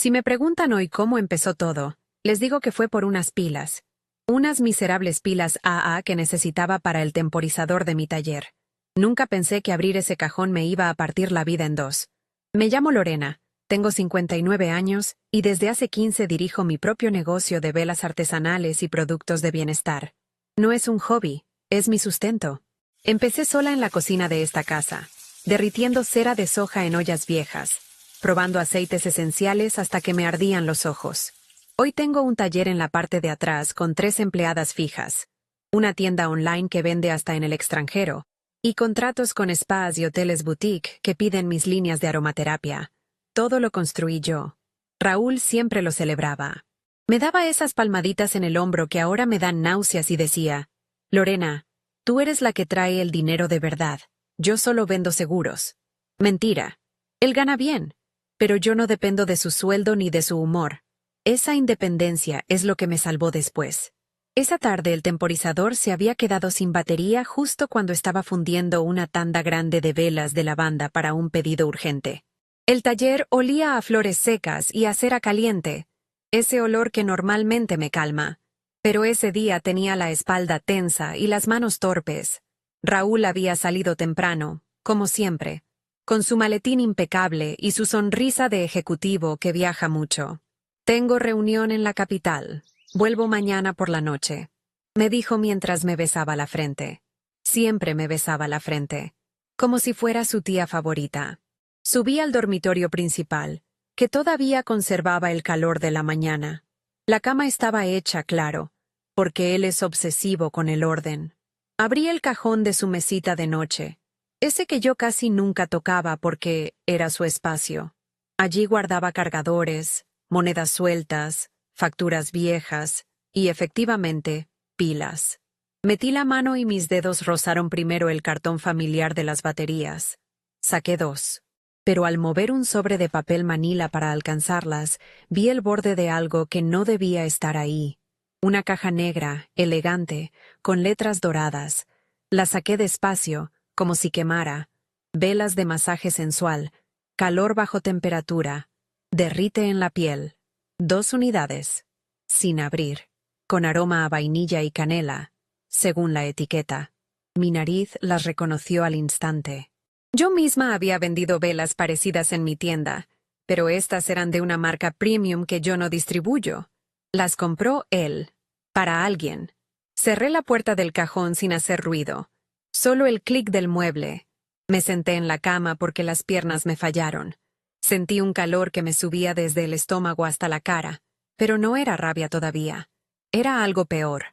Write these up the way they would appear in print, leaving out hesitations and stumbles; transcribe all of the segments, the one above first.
Si me preguntan hoy cómo empezó todo, les digo que fue por unas pilas. Unas miserables pilas AA que necesitaba para el temporizador de mi taller. Nunca pensé que abrir ese cajón me iba a partir la vida en dos. Me llamo Lorena, tengo 59 años y desde hace 15 dirijo mi propio negocio de velas artesanales y productos de bienestar. No es un hobby, es mi sustento. Empecé sola en la cocina de esta casa, derritiendo cera de soja en ollas viejas, probando aceites esenciales hasta que me ardían los ojos. Hoy tengo un taller en la parte de atrás con 3 empleadas fijas, una tienda online que vende hasta en el extranjero, y contratos con spas y hoteles boutique que piden mis líneas de aromaterapia. Todo lo construí yo. Raúl siempre lo celebraba. Me daba esas palmaditas en el hombro que ahora me dan náuseas y decía, Lorena, tú eres la que trae el dinero de verdad, yo solo vendo seguros. Mentira. Él gana bien, pero yo no dependo de su sueldo ni de su humor. Esa independencia es lo que me salvó después. Esa tarde el temporizador se había quedado sin batería justo cuando estaba fundiendo una tanda grande de velas de lavanda para un pedido urgente. El taller olía a flores secas y a cera caliente, ese olor que normalmente me calma. Pero ese día tenía la espalda tensa y las manos torpes. Raúl había salido temprano, como siempre, con su maletín impecable y su sonrisa de ejecutivo que viaja mucho. Tengo reunión en la capital. Vuelvo mañana por la noche, me dijo mientras me besaba la frente. Siempre me besaba la frente, como si fuera su tía favorita. Subí al dormitorio principal, que todavía conservaba el calor de la mañana. La cama estaba hecha, claro, porque él es obsesivo con el orden. Abrí el cajón de su mesita de noche, ese que yo casi nunca tocaba porque era su espacio. Allí guardaba cargadores, monedas sueltas, facturas viejas y, efectivamente, pilas. Metí la mano y mis dedos rozaron primero el cartón familiar de las baterías. Saqué 2. Pero al mover un sobre de papel manila para alcanzarlas, vi el borde de algo que no debía estar ahí. Una caja negra, elegante, con letras doradas. La saqué despacio, como si quemara. Velas de masaje sensual, calor bajo temperatura, derrite en la piel. 2 unidades. Sin abrir. Con aroma a vainilla y canela, según la etiqueta. Mi nariz las reconoció al instante. Yo misma había vendido velas parecidas en mi tienda, pero estas eran de una marca premium que yo no distribuyo. Las compró él. Para alguien. Cerré la puerta del cajón sin hacer ruido. Solo el clic del mueble. Me senté en la cama porque las piernas me fallaron. Sentí un calor que me subía desde el estómago hasta la cara, pero no era rabia todavía. Era algo peor.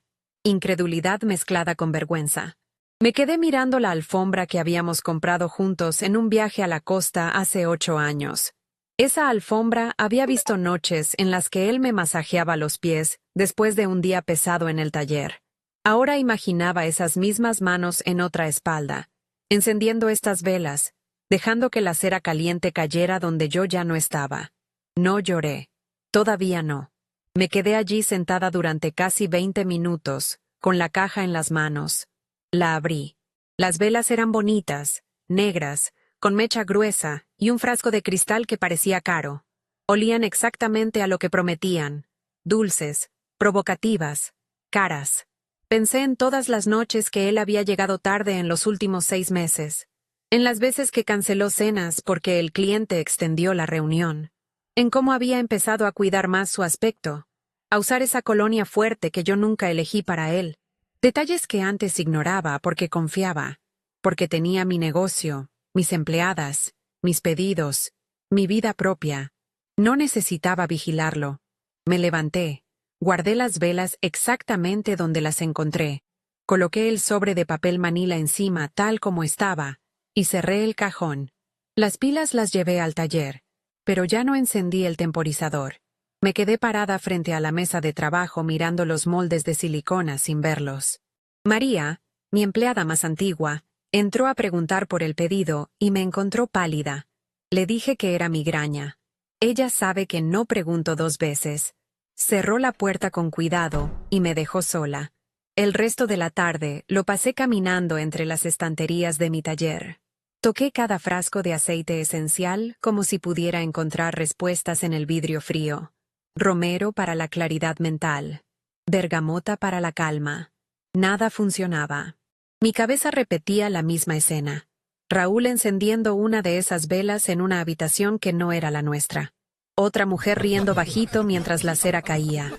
Incredulidad mezclada con vergüenza. Me quedé mirando la alfombra que habíamos comprado juntos en un viaje a la costa hace 8 años. Esa alfombra había visto noches en las que él me masajeaba los pies después de un día pesado en el taller. Ahora imaginaba esas mismas manos en otra espalda, encendiendo estas velas, dejando que la cera caliente cayera donde yo ya no estaba. No lloré. Todavía no. Me quedé allí sentada durante casi 20 minutos, con la caja en las manos. La abrí. Las velas eran bonitas, negras, con mecha gruesa y un frasco de cristal que parecía caro. Olían exactamente a lo que prometían. Dulces, provocativas, caras. Pensé en todas las noches que él había llegado tarde en los últimos 6 meses. En las veces que canceló cenas porque el cliente extendió la reunión. En cómo había empezado a cuidar más su aspecto, a usar esa colonia fuerte que yo nunca elegí para él. Detalles que antes ignoraba porque confiaba, porque tenía mi negocio, mis empleadas, mis pedidos, mi vida propia. No necesitaba vigilarlo. Me levanté, guardé las velas exactamente donde las encontré, coloqué el sobre de papel manila encima tal como estaba, y cerré el cajón. Las pilas las llevé al taller, pero ya no encendí el temporizador. Me quedé parada frente a la mesa de trabajo mirando los moldes de silicona sin verlos. María, mi empleada más antigua, entró a preguntar por el pedido y me encontró pálida. Le dije que era migraña. Ella sabe que no pregunto 2 veces. Cerró la puerta con cuidado y me dejó sola. El resto de la tarde lo pasé caminando entre las estanterías de mi taller. Toqué cada frasco de aceite esencial como si pudiera encontrar respuestas en el vidrio frío. Romero para la claridad mental. Bergamota para la calma. Nada funcionaba. Mi cabeza repetía la misma escena. Raúl encendiendo una de esas velas en una habitación que no era la nuestra. Otra mujer riendo bajito mientras la cera caía.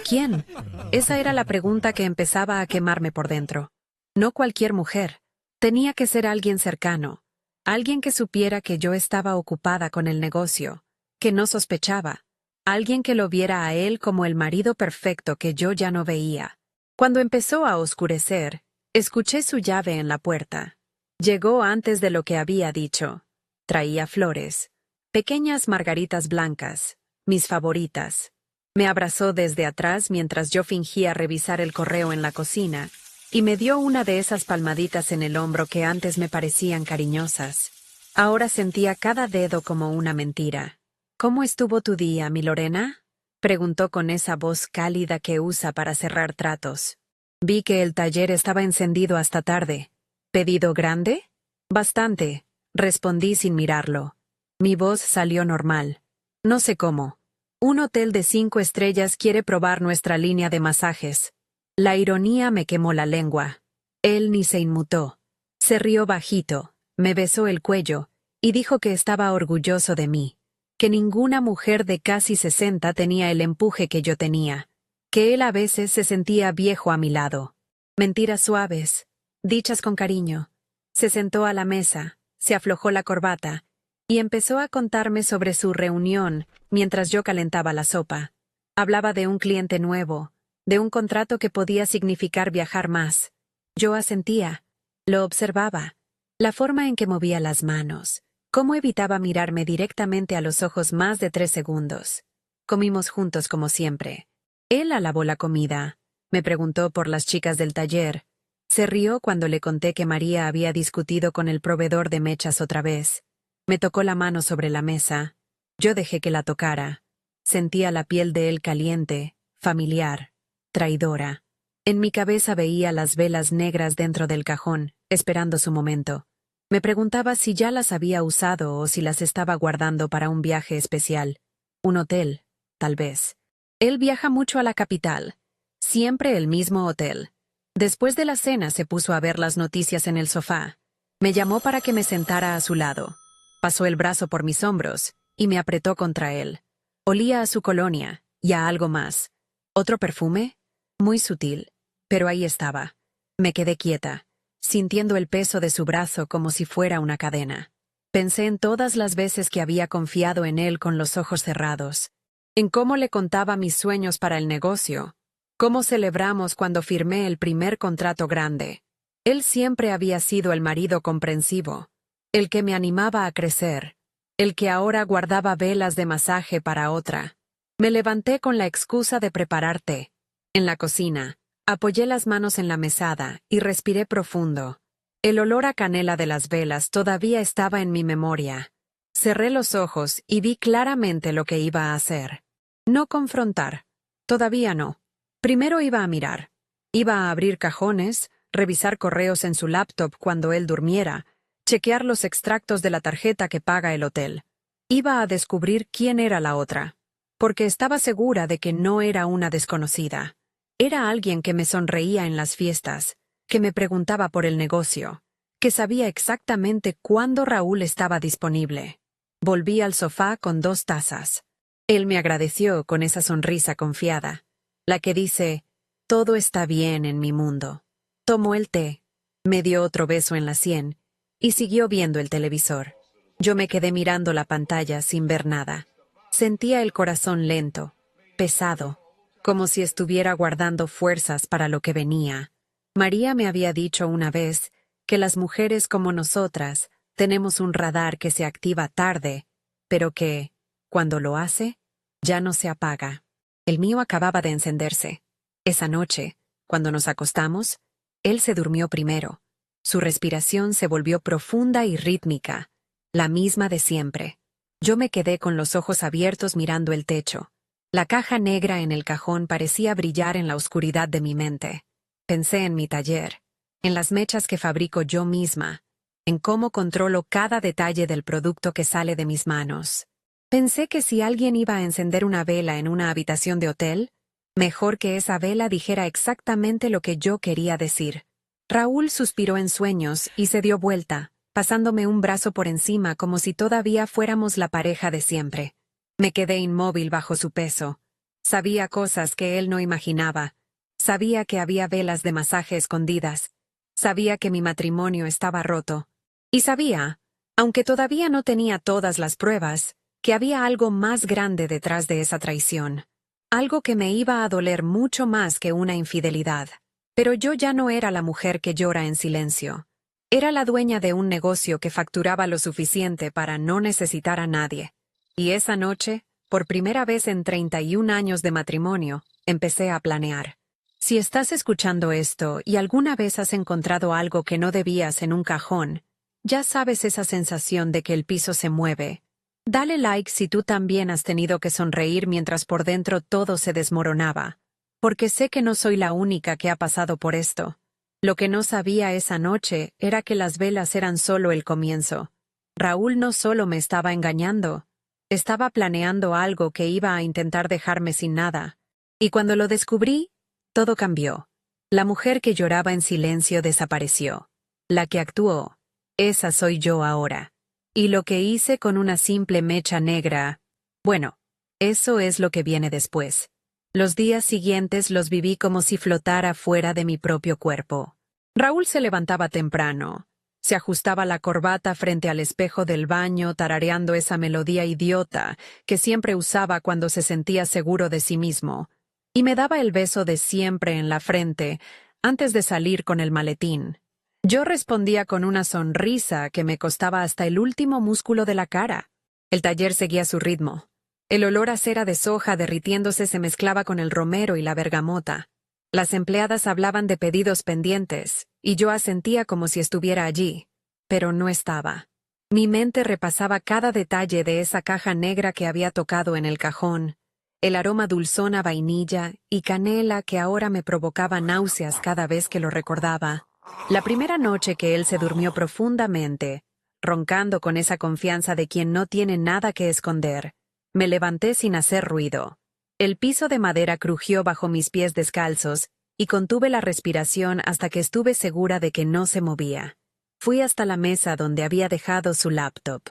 ¿Quién? Esa era la pregunta que empezaba a quemarme por dentro. No cualquier mujer. Tenía que ser alguien cercano. Alguien que supiera que yo estaba ocupada con el negocio, que no sospechaba. Alguien que lo viera a él como el marido perfecto que yo ya no veía. Cuando empezó a oscurecer, escuché su llave en la puerta. Llegó antes de lo que había dicho. Traía flores. Pequeñas margaritas blancas, mis favoritas. Me abrazó desde atrás mientras yo fingía revisar el correo en la cocina, y me dio una de esas palmaditas en el hombro que antes me parecían cariñosas. Ahora sentía cada dedo como una mentira. ¿Cómo estuvo tu día, mi Lorena? Preguntó con esa voz cálida que usa para cerrar tratos. Vi que el taller estaba encendido hasta tarde. ¿Pedido grande? Bastante, respondí sin mirarlo. Mi voz salió normal. No sé cómo. Un hotel de 5 estrellas quiere probar nuestra línea de masajes. La ironía me quemó la lengua. Él ni se inmutó. Se rió bajito, me besó el cuello, y dijo que estaba orgulloso de mí. Que ninguna mujer de casi 60 tenía el empuje que yo tenía. Que él a veces se sentía viejo a mi lado. Mentiras suaves, dichas con cariño. Se sentó a la mesa, se aflojó la corbata, y empezó a contarme sobre su reunión mientras yo calentaba la sopa. Hablaba de un cliente nuevo, de un contrato que podía significar viajar más. Yo asentía, lo observaba, la forma en que movía las manos, cómo evitaba mirarme directamente a los ojos más de 3 segundos. Comimos juntos como siempre. Él alabó la comida, me preguntó por las chicas del taller. Se rió cuando le conté que María había discutido con el proveedor de mechas otra vez. Me tocó la mano sobre la mesa. Yo dejé que la tocara. Sentía la piel de él caliente, familiar, traidora. En mi cabeza veía las velas negras dentro del cajón, esperando su momento. Me preguntaba si ya las había usado o si las estaba guardando para un viaje especial. Un hotel, tal vez. Él viaja mucho a la capital. Siempre el mismo hotel. Después de la cena se puso a ver las noticias en el sofá. Me llamó para que me sentara a su lado. Pasó el brazo por mis hombros y me apretó contra él. Olía a su colonia y a algo más. ¿Otro perfume? Muy sutil, pero ahí estaba. Me quedé quieta, sintiendo el peso de su brazo como si fuera una cadena. Pensé en todas las veces que había confiado en él con los ojos cerrados, en cómo le contaba mis sueños para el negocio, cómo celebramos cuando firmé el primer contrato grande. Él siempre había sido el marido comprensivo, el que me animaba a crecer, el que ahora guardaba velas de masaje para otra. Me levanté con la excusa de preparar té. En la cocina, apoyé las manos en la mesada y respiré profundo. El olor a canela de las velas todavía estaba en mi memoria. Cerré los ojos y vi claramente lo que iba a hacer. No confrontar. Todavía no. Primero iba a mirar. Iba a abrir cajones, revisar correos en su laptop cuando él durmiera, chequear los extractos de la tarjeta que paga el hotel. Iba a descubrir quién era la otra, porque estaba segura de que no era una desconocida. Era alguien que me sonreía en las fiestas, que me preguntaba por el negocio, que sabía exactamente cuándo Raúl estaba disponible. Volví al sofá con 2 tazas. Él me agradeció con esa sonrisa confiada, la que dice, todo está bien en mi mundo. Tomó el té, me dio otro beso en la sien, y siguió viendo el televisor. Yo me quedé mirando la pantalla sin ver nada. Sentía el corazón lento, pesado, como si estuviera guardando fuerzas para lo que venía. María me había dicho una vez que las mujeres como nosotras tenemos un radar que se activa tarde, pero que, cuando lo hace, ya no se apaga. El mío acababa de encenderse. Esa noche, cuando nos acostamos, él se durmió primero. Su respiración se volvió profunda y rítmica, la misma de siempre. Yo me quedé con los ojos abiertos mirando el techo. La caja negra en el cajón parecía brillar en la oscuridad de mi mente. Pensé en mi taller, en las mechas que fabrico yo misma, en cómo controlo cada detalle del producto que sale de mis manos. Pensé que si alguien iba a encender una vela en una habitación de hotel, mejor que esa vela dijera exactamente lo que yo quería decir. Raúl suspiró en sueños y se dio vuelta, pasándome un brazo por encima como si todavía fuéramos la pareja de siempre. Me quedé inmóvil bajo su peso. Sabía cosas que él no imaginaba. Sabía que había velas de masaje escondidas. Sabía que mi matrimonio estaba roto. Y sabía, aunque todavía no tenía todas las pruebas, que había algo más grande detrás de esa traición. Algo que me iba a doler mucho más que una infidelidad. Pero yo ya no era la mujer que llora en silencio. Era la dueña de un negocio que facturaba lo suficiente para no necesitar a nadie. Y esa noche, por primera vez en 31 años de matrimonio, empecé a planear. Si estás escuchando esto y alguna vez has encontrado algo que no debías en un cajón, ya sabes esa sensación de que el piso se mueve. Dale like si tú también has tenido que sonreír mientras por dentro todo se desmoronaba. Porque sé que no soy la única que ha pasado por esto. Lo que no sabía esa noche era que las velas eran solo el comienzo. Raúl no solo me estaba engañando, estaba planeando algo que iba a intentar dejarme sin nada. Y cuando lo descubrí, todo cambió. La mujer que lloraba en silencio desapareció. La que actuó, esa soy yo ahora. Y lo que hice con una simple mecha negra, bueno, eso es lo que viene después. Los días siguientes los viví como si flotara fuera de mi propio cuerpo. Raúl se levantaba temprano. Se ajustaba la corbata frente al espejo del baño, tarareando esa melodía idiota que siempre usaba cuando se sentía seguro de sí mismo. Y me daba el beso de siempre en la frente, antes de salir con el maletín. Yo respondía con una sonrisa que me costaba hasta el último músculo de la cara. El taller seguía su ritmo. El olor a cera de soja derritiéndose se mezclaba con el romero y la bergamota. Las empleadas hablaban de pedidos pendientes, y yo asentía como si estuviera allí, pero no estaba. Mi mente repasaba cada detalle de esa caja negra que había tocado en el cajón, el aroma dulzón a vainilla y canela que ahora me provocaba náuseas cada vez que lo recordaba. La primera noche que él se durmió profundamente, roncando con esa confianza de quien no tiene nada que esconder, me levanté sin hacer ruido. El piso de madera crujió bajo mis pies descalzos y contuve la respiración hasta que estuve segura de que no se movía. Fui hasta la mesa donde había dejado su laptop.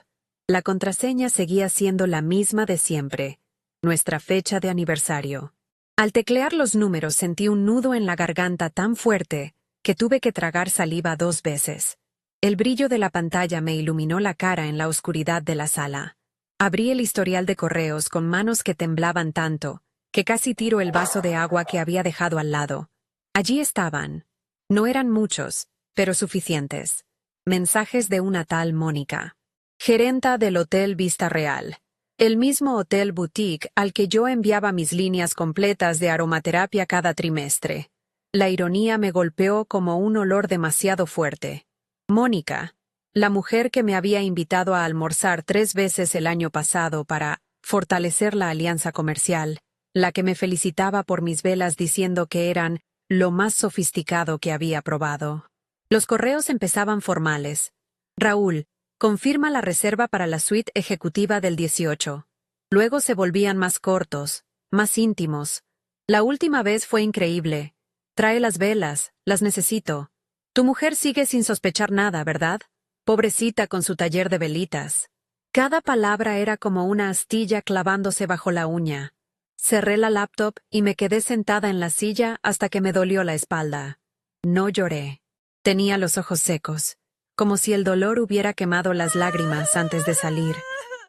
La contraseña seguía siendo la misma de siempre, nuestra fecha de aniversario. Al teclear los números sentí un nudo en la garganta tan fuerte que tuve que tragar saliva 2 veces. El brillo de la pantalla me iluminó la cara en la oscuridad de la sala. Abrí el historial de correos con manos que temblaban tanto, que casi tiro el vaso de agua que había dejado al lado. Allí estaban. No eran muchos, pero suficientes. Mensajes de una tal Mónica, gerenta del Hotel Vista Real, el mismo hotel boutique al que yo enviaba mis líneas completas de aromaterapia cada trimestre. La ironía me golpeó como un olor demasiado fuerte. Mónica, la mujer que me había invitado a almorzar 3 veces el año pasado para fortalecer la alianza comercial, la que me felicitaba por mis velas diciendo que eran lo más sofisticado que había probado. Los correos empezaban formales. Raúl, confirma la reserva para la suite ejecutiva del 18. Luego se volvían más cortos, más íntimos. La última vez fue increíble. Trae las velas, las necesito. Tu mujer sigue sin sospechar nada, ¿verdad? Pobrecita con su taller de velitas. Cada palabra era como una astilla clavándose bajo la uña. Cerré la laptop y me quedé sentada en la silla hasta que me dolió la espalda. No lloré. Tenía los ojos secos, como si el dolor hubiera quemado las lágrimas antes de salir.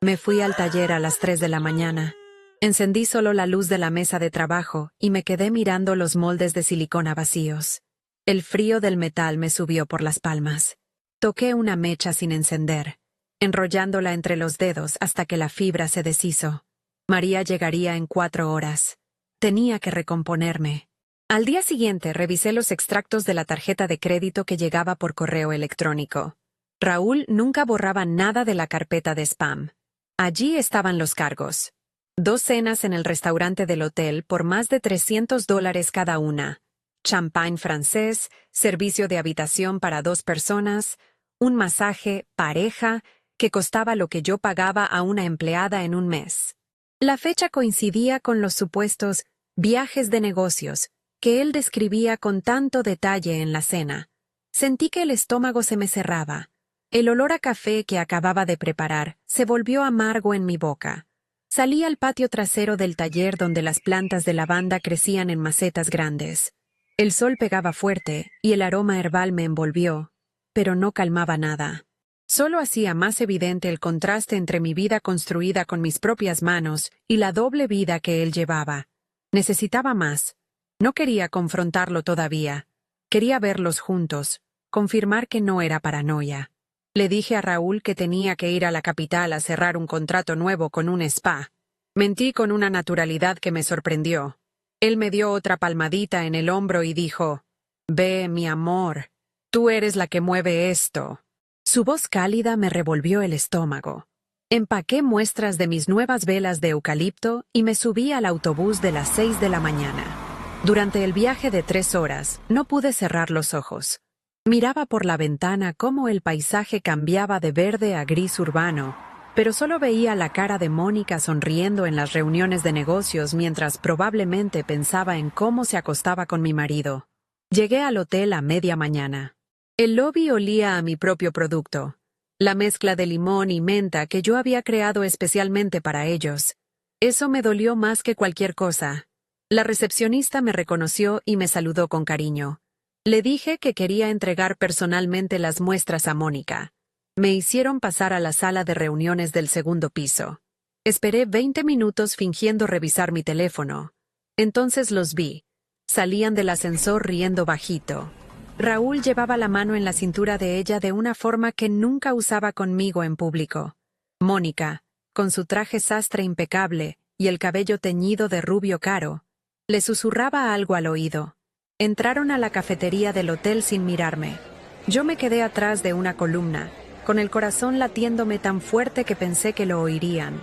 Me fui al taller a las 3 de la mañana. Encendí solo la luz de la mesa de trabajo y me quedé mirando los moldes de silicona vacíos. El frío del metal me subió por las palmas. Toqué una mecha sin encender, enrollándola entre los dedos hasta que la fibra se deshizo. María llegaría en 4 horas. Tenía que recomponerme. Al día siguiente revisé los extractos de la tarjeta de crédito que llegaba por correo electrónico. Raúl nunca borraba nada de la carpeta de spam. Allí estaban los cargos. 2 cenas en el restaurante del hotel por más de $300 cada una. Champagne francés, servicio de habitación para 2 personas, Un masaje, pareja, que costaba lo que yo pagaba a una empleada en un mes. La fecha coincidía con los supuestos viajes de negocios que él describía con tanto detalle en la cena. Sentí que el estómago se me cerraba. El olor a café que acababa de preparar se volvió amargo en mi boca. Salí al patio trasero del taller donde las plantas de lavanda crecían en macetas grandes. El sol pegaba fuerte y el aroma herbal me envolvió, pero no calmaba nada. Solo hacía más evidente el contraste entre mi vida construida con mis propias manos y la doble vida que él llevaba. Necesitaba más. No quería confrontarlo todavía. Quería verlos juntos, confirmar que no era paranoia. Le dije a Raúl que tenía que ir a la capital a cerrar un contrato nuevo con un spa. Mentí con una naturalidad que me sorprendió. Él me dio otra palmadita en el hombro y dijo: «Ve, mi amor, tú eres la que mueve esto». Su voz cálida me revolvió el estómago. Empaqué muestras de mis nuevas velas de eucalipto y me subí al autobús de las 6 de la mañana. Durante el viaje de 3 horas, no pude cerrar los ojos. Miraba por la ventana cómo el paisaje cambiaba de verde a gris urbano, pero solo veía la cara de Mónica sonriendo en las reuniones de negocios mientras probablemente pensaba en cómo se acostaba con mi marido. Llegué al hotel a media mañana. El lobby olía a mi propio producto, la mezcla de limón y menta que yo había creado especialmente para ellos. Eso me dolió más que cualquier cosa. La recepcionista me reconoció y me saludó con cariño. Le dije que quería entregar personalmente las muestras a Mónica. Me hicieron pasar a la sala de reuniones del segundo piso. Esperé 20 minutos fingiendo revisar mi teléfono. Entonces los vi. Salían del ascensor riendo bajito. Raúl llevaba la mano en la cintura de ella de una forma que nunca usaba conmigo en público. Mónica, con su traje sastre impecable y el cabello teñido de rubio claro, le susurraba algo al oído. Entraron a la cafetería del hotel sin mirarme. Yo me quedé atrás de una columna, con el corazón latiéndome tan fuerte que pensé que lo oirían.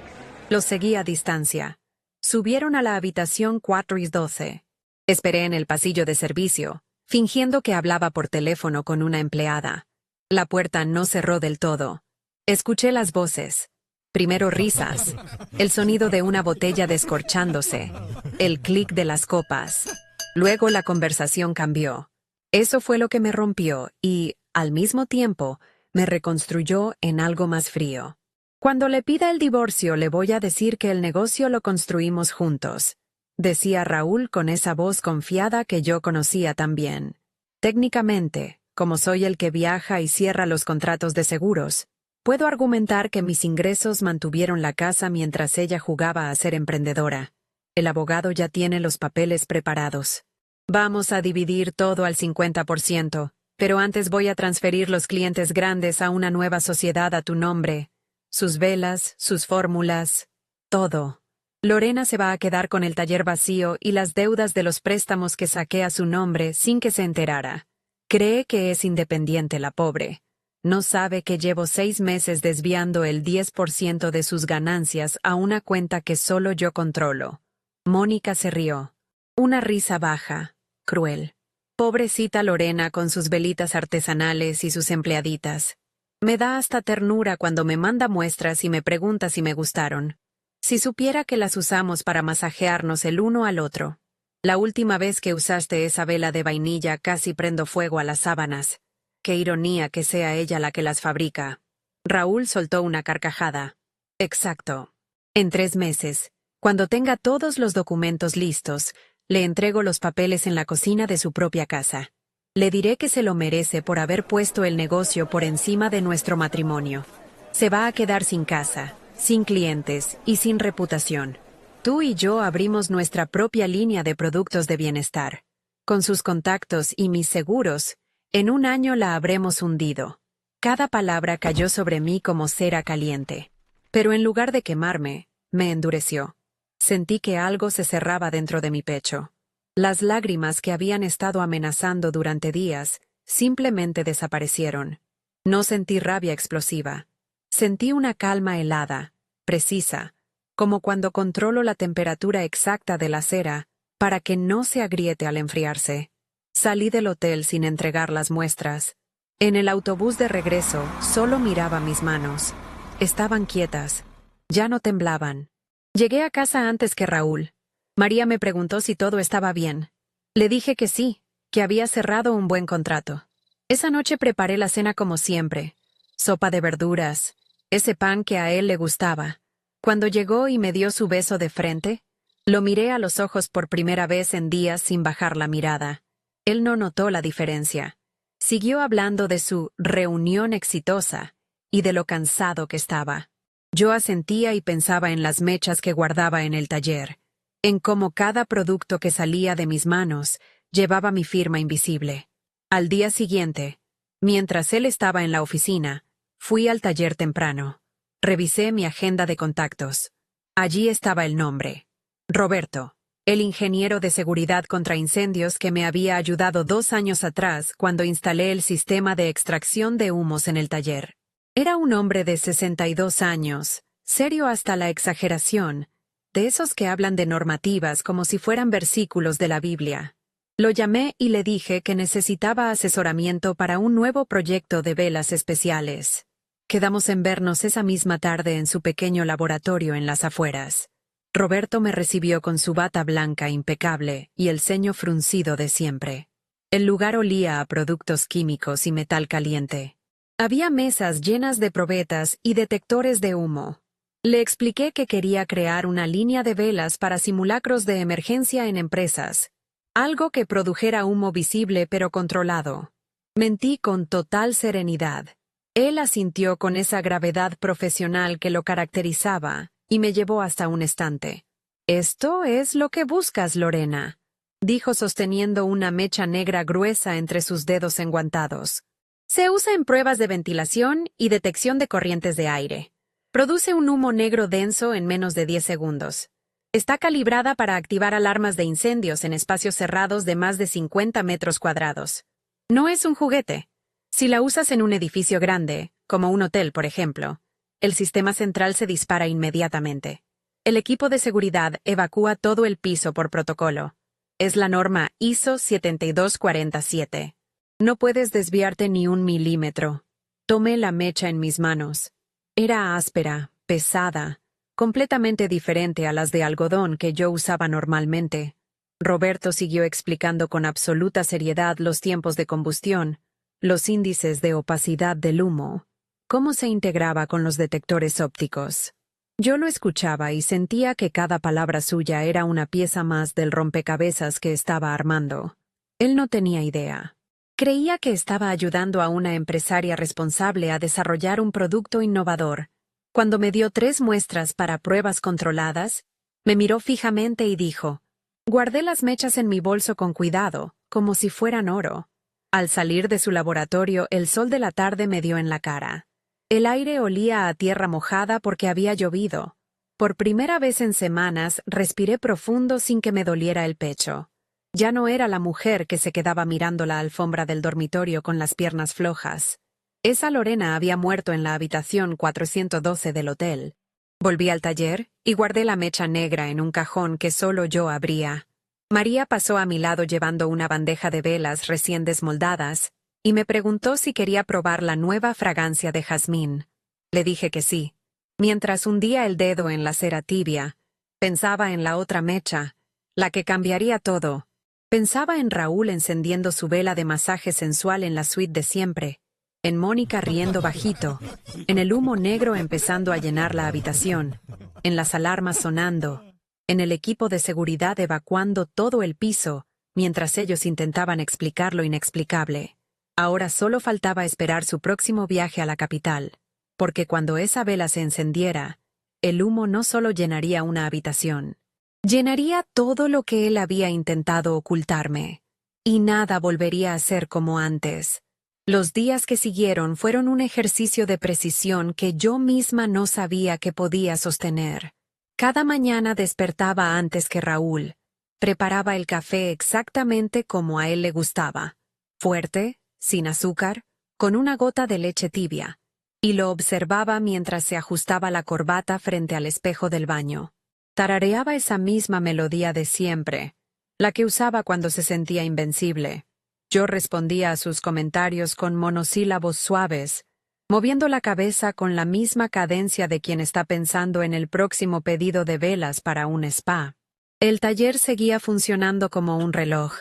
Los seguí a distancia. Subieron a la habitación 412. Esperé en el pasillo de servicio, fingiendo que hablaba por teléfono con una empleada. La puerta no cerró del todo. Escuché las voces. Primero risas, el sonido de una botella descorchándose, el clic de las copas. Luego la conversación cambió. Eso fue lo que me rompió y, al mismo tiempo, me reconstruyó en algo más frío. Cuando le pida el divorcio le voy a decir que el negocio lo construimos juntos, decía Raúl con esa voz confiada que yo conocía tan bien. Técnicamente, como soy el que viaja y cierra los contratos de seguros, puedo argumentar que mis ingresos mantuvieron la casa mientras ella jugaba a ser emprendedora. El abogado ya tiene los papeles preparados. Vamos a dividir todo al 50%, pero antes voy a transferir los clientes grandes a una nueva sociedad a tu nombre. Sus velas, sus fórmulas, todo. Lorena se va a quedar con el taller vacío y las deudas de los préstamos que saqué a su nombre sin que se enterara. Cree que es independiente la pobre. No sabe que llevo 6 meses desviando el 10% de sus ganancias a una cuenta que solo yo controlo. Mónica se rió. Una risa baja, cruel. Pobrecita Lorena con sus velitas artesanales y sus empleaditas. Me da hasta ternura cuando me manda muestras y me pregunta si me gustaron. Si supiera que las usamos para masajearnos el uno al otro. La última vez que usaste esa vela de vainilla casi prendo fuego a las sábanas. Qué ironía que sea ella la que las fabrica. Raúl soltó una carcajada. Exacto. En 3 meses, cuando tenga todos los documentos listos, le entrego los papeles en la cocina de su propia casa. Le diré que se lo merece por haber puesto el negocio por encima de nuestro matrimonio. Se va a quedar sin casa, sin clientes y sin reputación. Tú y yo abrimos nuestra propia línea de productos de bienestar. Con sus contactos y mis seguros, en 1 año la habremos hundido. Cada palabra cayó sobre mí como cera caliente. Pero en lugar de quemarme, me endureció. Sentí que algo se cerraba dentro de mi pecho. Las lágrimas que habían estado amenazando durante días simplemente desaparecieron. No sentí rabia explosiva. Sentí una calma helada, precisa, como cuando controlo la temperatura exacta de la cera para que no se agriete al enfriarse. Salí del hotel sin entregar las muestras. En el autobús de regreso, solo miraba mis manos. Estaban quietas. Ya no temblaban. Llegué a casa antes que Raúl. María me preguntó si todo estaba bien. Le dije que sí, que había cerrado un buen contrato. Esa noche preparé la cena como siempre. Sopa de verduras, ese pan que a él le gustaba. Cuando llegó y me dio su beso de frente, lo miré a los ojos por primera vez en días sin bajar la mirada. Él no notó la diferencia. Siguió hablando de su reunión exitosa y de lo cansado que estaba. Yo asentía y pensaba en las mechas que guardaba en el taller, en cómo cada producto que salía de mis manos llevaba mi firma invisible. Al día siguiente, mientras él estaba en la oficina, fui al taller temprano. Revisé mi agenda de contactos. Allí estaba el nombre. Roberto, el ingeniero de seguridad contra incendios que me había ayudado 2 años atrás cuando instalé el sistema de extracción de humos en el taller. Era un hombre de 62 años, serio hasta la exageración, de esos que hablan de normativas como si fueran versículos de la Biblia. Lo llamé y le dije que necesitaba asesoramiento para un nuevo proyecto de velas especiales. Quedamos en vernos esa misma tarde en su pequeño laboratorio en las afueras. Roberto me recibió con su bata blanca impecable y el ceño fruncido de siempre. El lugar olía a productos químicos y metal caliente. Había mesas llenas de probetas y detectores de humo. Le expliqué que quería crear una línea de velas para simulacros de emergencia en empresas. Algo que produjera humo visible pero controlado. Mentí con total serenidad. Él asintió con esa gravedad profesional que lo caracterizaba y me llevó hasta un estante. «Esto es lo que buscas, Lorena», dijo sosteniendo una mecha negra gruesa entre sus dedos enguantados. «Se usa en pruebas de ventilación y detección de corrientes de aire. Produce un humo negro denso en menos de 10 segundos. Está calibrada para activar alarmas de incendios en espacios cerrados de más de 50 metros cuadrados. No es un juguete. Si la usas en un edificio grande, como un hotel, por ejemplo, el sistema central se dispara inmediatamente. El equipo de seguridad evacúa todo el piso por protocolo. Es la norma ISO 7247. No puedes desviarte ni un milímetro. Tomé la mecha en mis manos. Era áspera, pesada, completamente diferente a las de algodón que yo usaba normalmente. Roberto siguió explicando con absoluta seriedad los tiempos de combustión, los índices de opacidad del humo, cómo se integraba con los detectores ópticos. Yo lo escuchaba y sentía que cada palabra suya era una pieza más del rompecabezas que estaba armando. Él no tenía idea. Creía que estaba ayudando a una empresaria responsable a desarrollar un producto innovador. Cuando me dio 3 muestras para pruebas controladas, me miró fijamente y dijo: «Guardé las mechas en mi bolso con cuidado, como si fueran oro». Al salir de su laboratorio, el sol de la tarde me dio en la cara. El aire olía a tierra mojada porque había llovido. Por primera vez en semanas, respiré profundo sin que me doliera el pecho. Ya no era la mujer que se quedaba mirando la alfombra del dormitorio con las piernas flojas. Esa Lorena había muerto en la habitación 412 del hotel. Volví al taller y guardé la mecha negra en un cajón que solo yo abría. María pasó a mi lado llevando una bandeja de velas recién desmoldadas y me preguntó si quería probar la nueva fragancia de jazmín. Le dije que sí. Mientras hundía el dedo en la cera tibia, pensaba en la otra mecha, la que cambiaría todo. Pensaba en Raúl encendiendo su vela de masaje sensual en la suite de siempre, en Mónica riendo bajito, en el humo negro empezando a llenar la habitación, en las alarmas sonando, en el equipo de seguridad evacuando todo el piso, mientras ellos intentaban explicar lo inexplicable. Ahora solo faltaba esperar su próximo viaje a la capital, porque cuando esa vela se encendiera, el humo no solo llenaría una habitación, llenaría todo lo que él había intentado ocultarme, y nada volvería a ser como antes. Los días que siguieron fueron un ejercicio de precisión que yo misma no sabía que podía sostener. Cada mañana despertaba antes que Raúl. Preparaba el café exactamente como a él le gustaba, fuerte, sin azúcar, con una gota de leche tibia, y lo observaba mientras se ajustaba la corbata frente al espejo del baño. Tarareaba esa misma melodía de siempre, la que usaba cuando se sentía invencible. Yo respondía a sus comentarios con monosílabos suaves, moviendo la cabeza con la misma cadencia de quien está pensando en el próximo pedido de velas para un spa. El taller seguía funcionando como un reloj.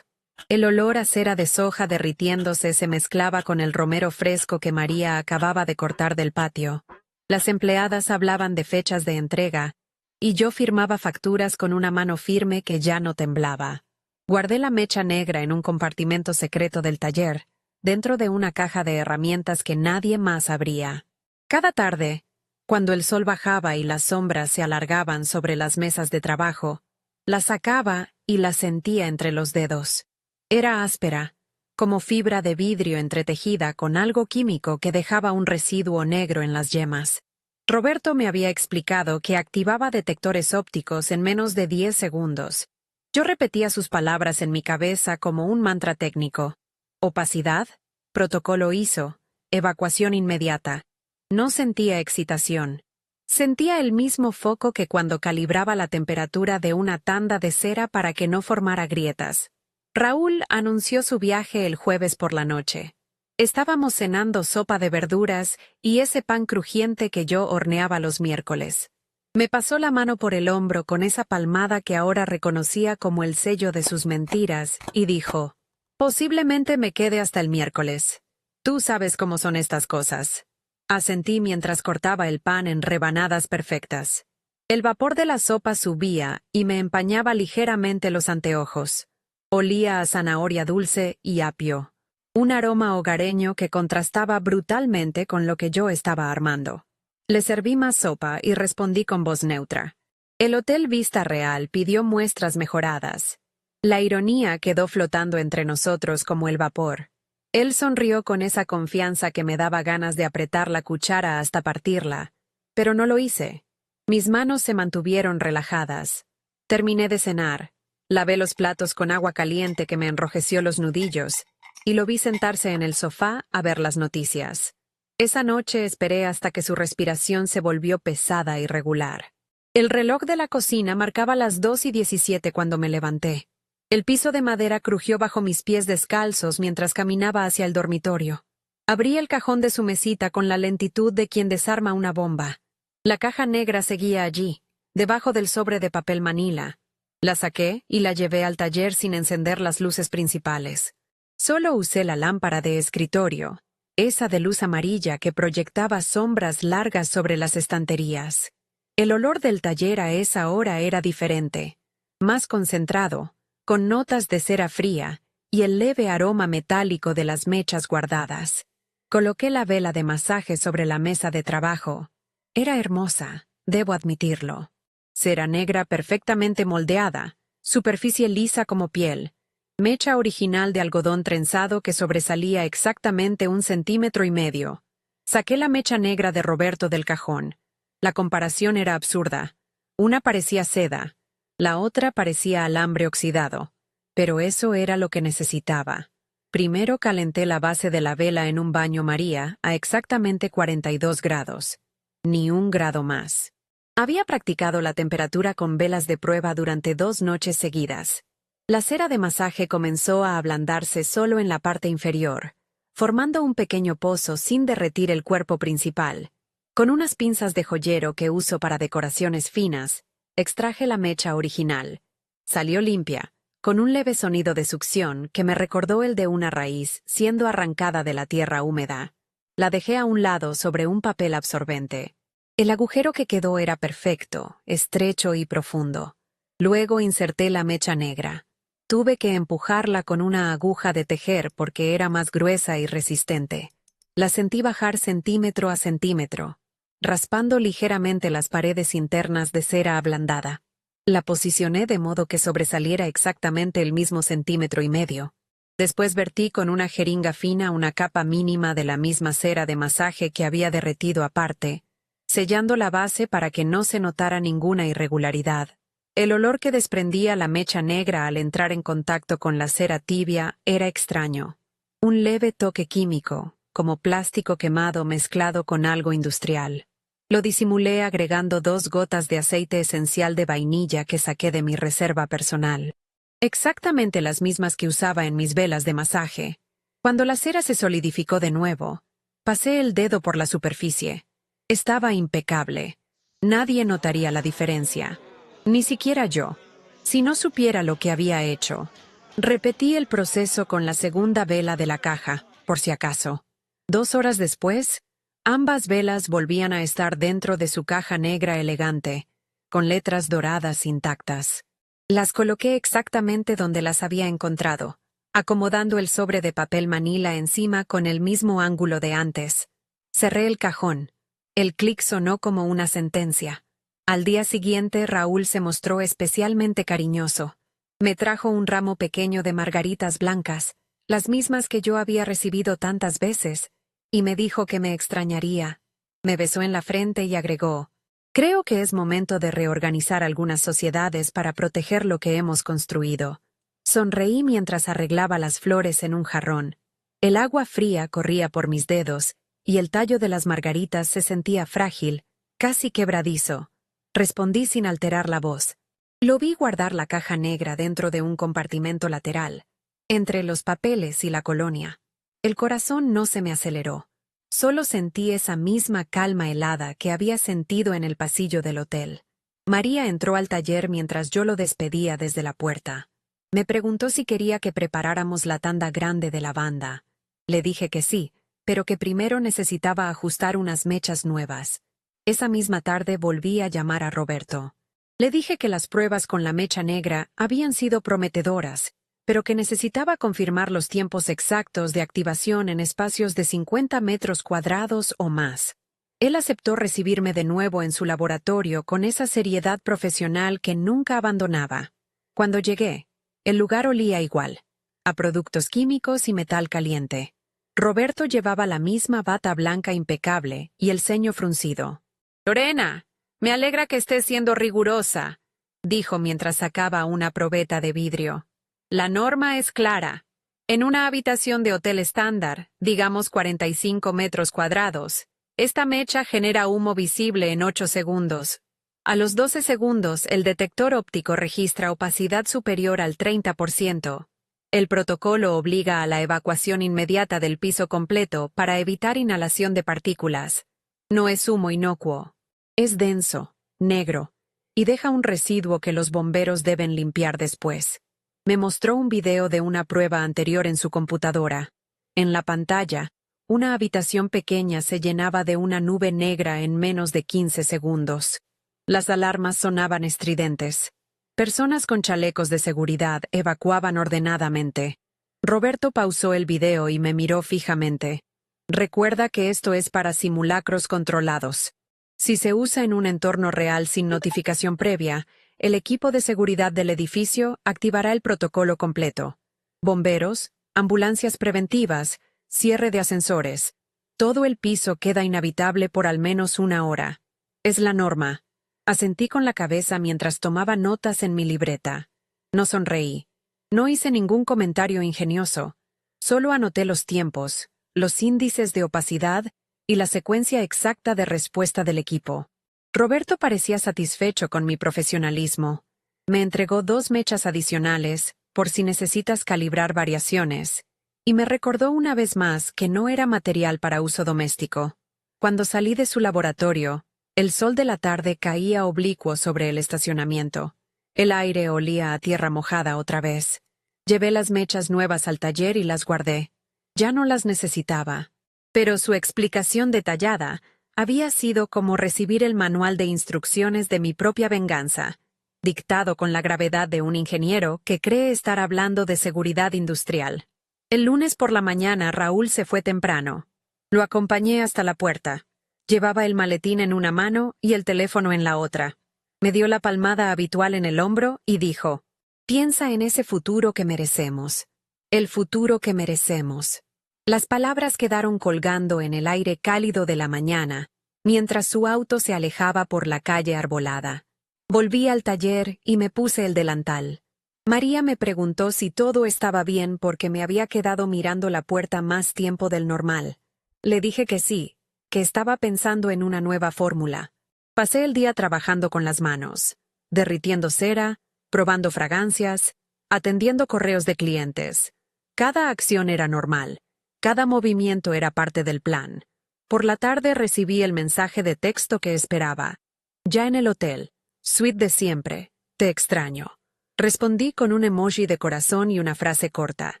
El olor a cera de soja derritiéndose se mezclaba con el romero fresco que María acababa de cortar del patio. Las empleadas hablaban de fechas de entrega, y yo firmaba facturas con una mano firme que ya no temblaba. Guardé la mecha negra en un compartimento secreto del taller, dentro de una caja de herramientas que nadie más abría. Cada tarde, cuando el sol bajaba y las sombras se alargaban sobre las mesas de trabajo, la sacaba y la sentía entre los dedos. Era áspera, como fibra de vidrio entretejida con algo químico que dejaba un residuo negro en las yemas. Roberto me había explicado que activaba detectores ópticos en menos de 10 segundos. Yo repetía sus palabras en mi cabeza como un mantra técnico. Opacidad, protocolo ISO, evacuación inmediata. No sentía excitación. Sentía el mismo foco que cuando calibraba la temperatura de una tanda de cera para que no formara grietas. Raúl anunció su viaje el jueves por la noche. Estábamos cenando sopa de verduras y ese pan crujiente que yo horneaba los miércoles. Me pasó la mano por el hombro con esa palmada que ahora reconocía como el sello de sus mentiras y dijo: «Posiblemente me quede hasta el miércoles. Tú sabes cómo son estas cosas». Asentí mientras cortaba el pan en rebanadas perfectas. El vapor de la sopa subía y me empañaba ligeramente los anteojos. Olía a zanahoria dulce y apio. Un aroma hogareño que contrastaba brutalmente con lo que yo estaba armando. Le serví más sopa y respondí con voz neutra. El Hotel Vista Real pidió muestras mejoradas. La ironía quedó flotando entre nosotros como el vapor. Él sonrió con esa confianza que me daba ganas de apretar la cuchara hasta partirla, pero no lo hice. Mis manos se mantuvieron relajadas. Terminé de cenar, lavé los platos con agua caliente que me enrojeció los nudillos, y lo vi sentarse en el sofá a ver las noticias. Esa noche esperé hasta que su respiración se volvió pesada y regular. El reloj de la cocina marcaba las 2:17 cuando me levanté. El piso de madera crujió bajo mis pies descalzos mientras caminaba hacia el dormitorio. Abrí el cajón de su mesita con la lentitud de quien desarma una bomba. La caja negra seguía allí, debajo del sobre de papel manila. La saqué y la llevé al taller sin encender las luces principales. Solo usé la lámpara de escritorio, esa de luz amarilla que proyectaba sombras largas sobre las estanterías. El olor del taller a esa hora era diferente, más concentrado, con notas de cera fría y el leve aroma metálico de las mechas guardadas. Coloqué la vela de masaje sobre la mesa de trabajo. Era hermosa, debo admitirlo. Cera negra perfectamente moldeada, superficie lisa como piel, mecha original de algodón trenzado que sobresalía exactamente 1,5 centímetros. Saqué la mecha negra de Roberto del cajón. La comparación era absurda. Una parecía seda, la otra parecía alambre oxidado. Pero eso era lo que necesitaba. Primero calenté la base de la vela en un baño María a exactamente 42 grados. Ni 1 grado más. Había practicado la temperatura con velas de prueba durante 2 noches seguidas. La cera de masaje comenzó a ablandarse solo en la parte inferior, formando un pequeño pozo sin derretir el cuerpo principal. Con unas pinzas de joyero que uso para decoraciones finas, extraje la mecha original. Salió limpia, con un leve sonido de succión que me recordó el de una raíz siendo arrancada de la tierra húmeda. La dejé a un lado sobre un papel absorbente. El agujero que quedó era perfecto, estrecho y profundo. Luego inserté la mecha negra. Tuve que empujarla con una aguja de tejer porque era más gruesa y resistente. La sentí bajar centímetro a centímetro, raspando ligeramente las paredes internas de cera ablandada. La posicioné de modo que sobresaliera exactamente el mismo 1,5 centímetros. Después vertí con una jeringa fina una capa mínima de la misma cera de masaje que había derretido aparte, sellando la base para que no se notara ninguna irregularidad. El olor que desprendía la mecha negra al entrar en contacto con la cera tibia era extraño. Un leve toque químico, como plástico quemado mezclado con algo industrial. Lo disimulé agregando 2 gotas de aceite esencial de vainilla que saqué de mi reserva personal. Exactamente las mismas que usaba en mis velas de masaje. Cuando la cera se solidificó de nuevo, pasé el dedo por la superficie. Estaba impecable. Nadie notaría la diferencia. Ni siquiera yo. Si no supiera lo que había hecho. Repetí el proceso con la segunda vela de la caja, por si acaso. 2 horas después, ambas velas volvían a estar dentro de su caja negra elegante, con letras doradas intactas. Las coloqué exactamente donde las había encontrado, acomodando el sobre de papel manila encima con el mismo ángulo de antes. Cerré el cajón. El clic sonó como una sentencia. Al día siguiente, Raúl se mostró especialmente cariñoso. Me trajo un ramo pequeño de margaritas blancas, las mismas que yo había recibido tantas veces, y me dijo que me extrañaría. Me besó en la frente y agregó: creo que es momento de reorganizar algunas sociedades para proteger lo que hemos construido. Sonreí mientras arreglaba las flores en un jarrón. El agua fría corría por mis dedos, y el tallo de las margaritas se sentía frágil, casi quebradizo. Respondí sin alterar la voz. Lo vi guardar la caja negra dentro de un compartimento lateral, entre los papeles y la colonia. El corazón no se me aceleró. Solo sentí esa misma calma helada que había sentido en el pasillo del hotel. María entró al taller mientras yo lo despedía desde la puerta. Me preguntó si quería que preparáramos la tanda grande de la banda. Le dije que sí, pero que primero necesitaba ajustar unas mechas nuevas. Esa misma tarde volví a llamar a Roberto. Le dije que las pruebas con la mecha negra habían sido prometedoras, pero que necesitaba confirmar los tiempos exactos de activación en espacios de 50 metros cuadrados o más. Él aceptó recibirme de nuevo en su laboratorio con esa seriedad profesional que nunca abandonaba. Cuando llegué, el lugar olía igual, a productos químicos y metal caliente. Roberto llevaba la misma bata blanca impecable y el ceño fruncido. «Lorena, me alegra que estés siendo rigurosa», dijo mientras sacaba una probeta de vidrio. «La norma es clara. En una habitación de hotel estándar, digamos 45 metros cuadrados, esta mecha genera humo visible en 8 segundos. A los 12 segundos, el detector óptico registra opacidad superior al 30%. El protocolo obliga a la evacuación inmediata del piso completo para evitar inhalación de partículas. No es humo inocuo. Es denso, negro, y deja un residuo que los bomberos deben limpiar después». Me mostró un video de una prueba anterior en su computadora. En la pantalla, una habitación pequeña se llenaba de una nube negra en menos de 15 segundos. Las alarmas sonaban estridentes. Personas con chalecos de seguridad evacuaban ordenadamente. Roberto pausó el video y me miró fijamente. «Recuerda que esto es para simulacros controlados. Si se usa en un entorno real sin notificación previa, el equipo de seguridad del edificio activará el protocolo completo. Bomberos, ambulancias preventivas, cierre de ascensores. Todo el piso queda inhabitable por al menos 1 hora. Es la norma». Asentí con la cabeza mientras tomaba notas en mi libreta. No sonreí. No hice ningún comentario ingenioso. Solo anoté los tiempos, los índices de opacidad y la secuencia exacta de respuesta del equipo. Roberto parecía satisfecho con mi profesionalismo. Me entregó 2 mechas adicionales, por si necesitas calibrar variaciones, y me recordó una vez más que no era material para uso doméstico. Cuando salí de su laboratorio, el sol de la tarde caía oblicuo sobre el estacionamiento. El aire olía a tierra mojada otra vez. Llevé las mechas nuevas al taller y las guardé. Ya no las necesitaba. Pero su explicación detallada había sido como recibir el manual de instrucciones de mi propia venganza, dictado con la gravedad de un ingeniero que cree estar hablando de seguridad industrial. El lunes por la mañana Raúl se fue temprano. Lo acompañé hasta la puerta. Llevaba el maletín en una mano y el teléfono en la otra. Me dio la palmada habitual en el hombro y dijo: «Piensa en ese futuro que merecemos. El futuro que merecemos». Las palabras quedaron colgando en el aire cálido de la mañana, mientras su auto se alejaba por la calle arbolada. Volví al taller y me puse el delantal. María me preguntó si todo estaba bien porque me había quedado mirando la puerta más tiempo del normal. Le dije que sí, que estaba pensando en una nueva fórmula. Pasé el día trabajando con las manos, derritiendo cera, probando fragancias, atendiendo correos de clientes. Cada acción era normal. Cada movimiento era parte del plan. Por la tarde recibí el mensaje de texto que esperaba. Ya en el hotel. Suite de siempre. Te extraño. Respondí con un emoji de corazón y una frase corta.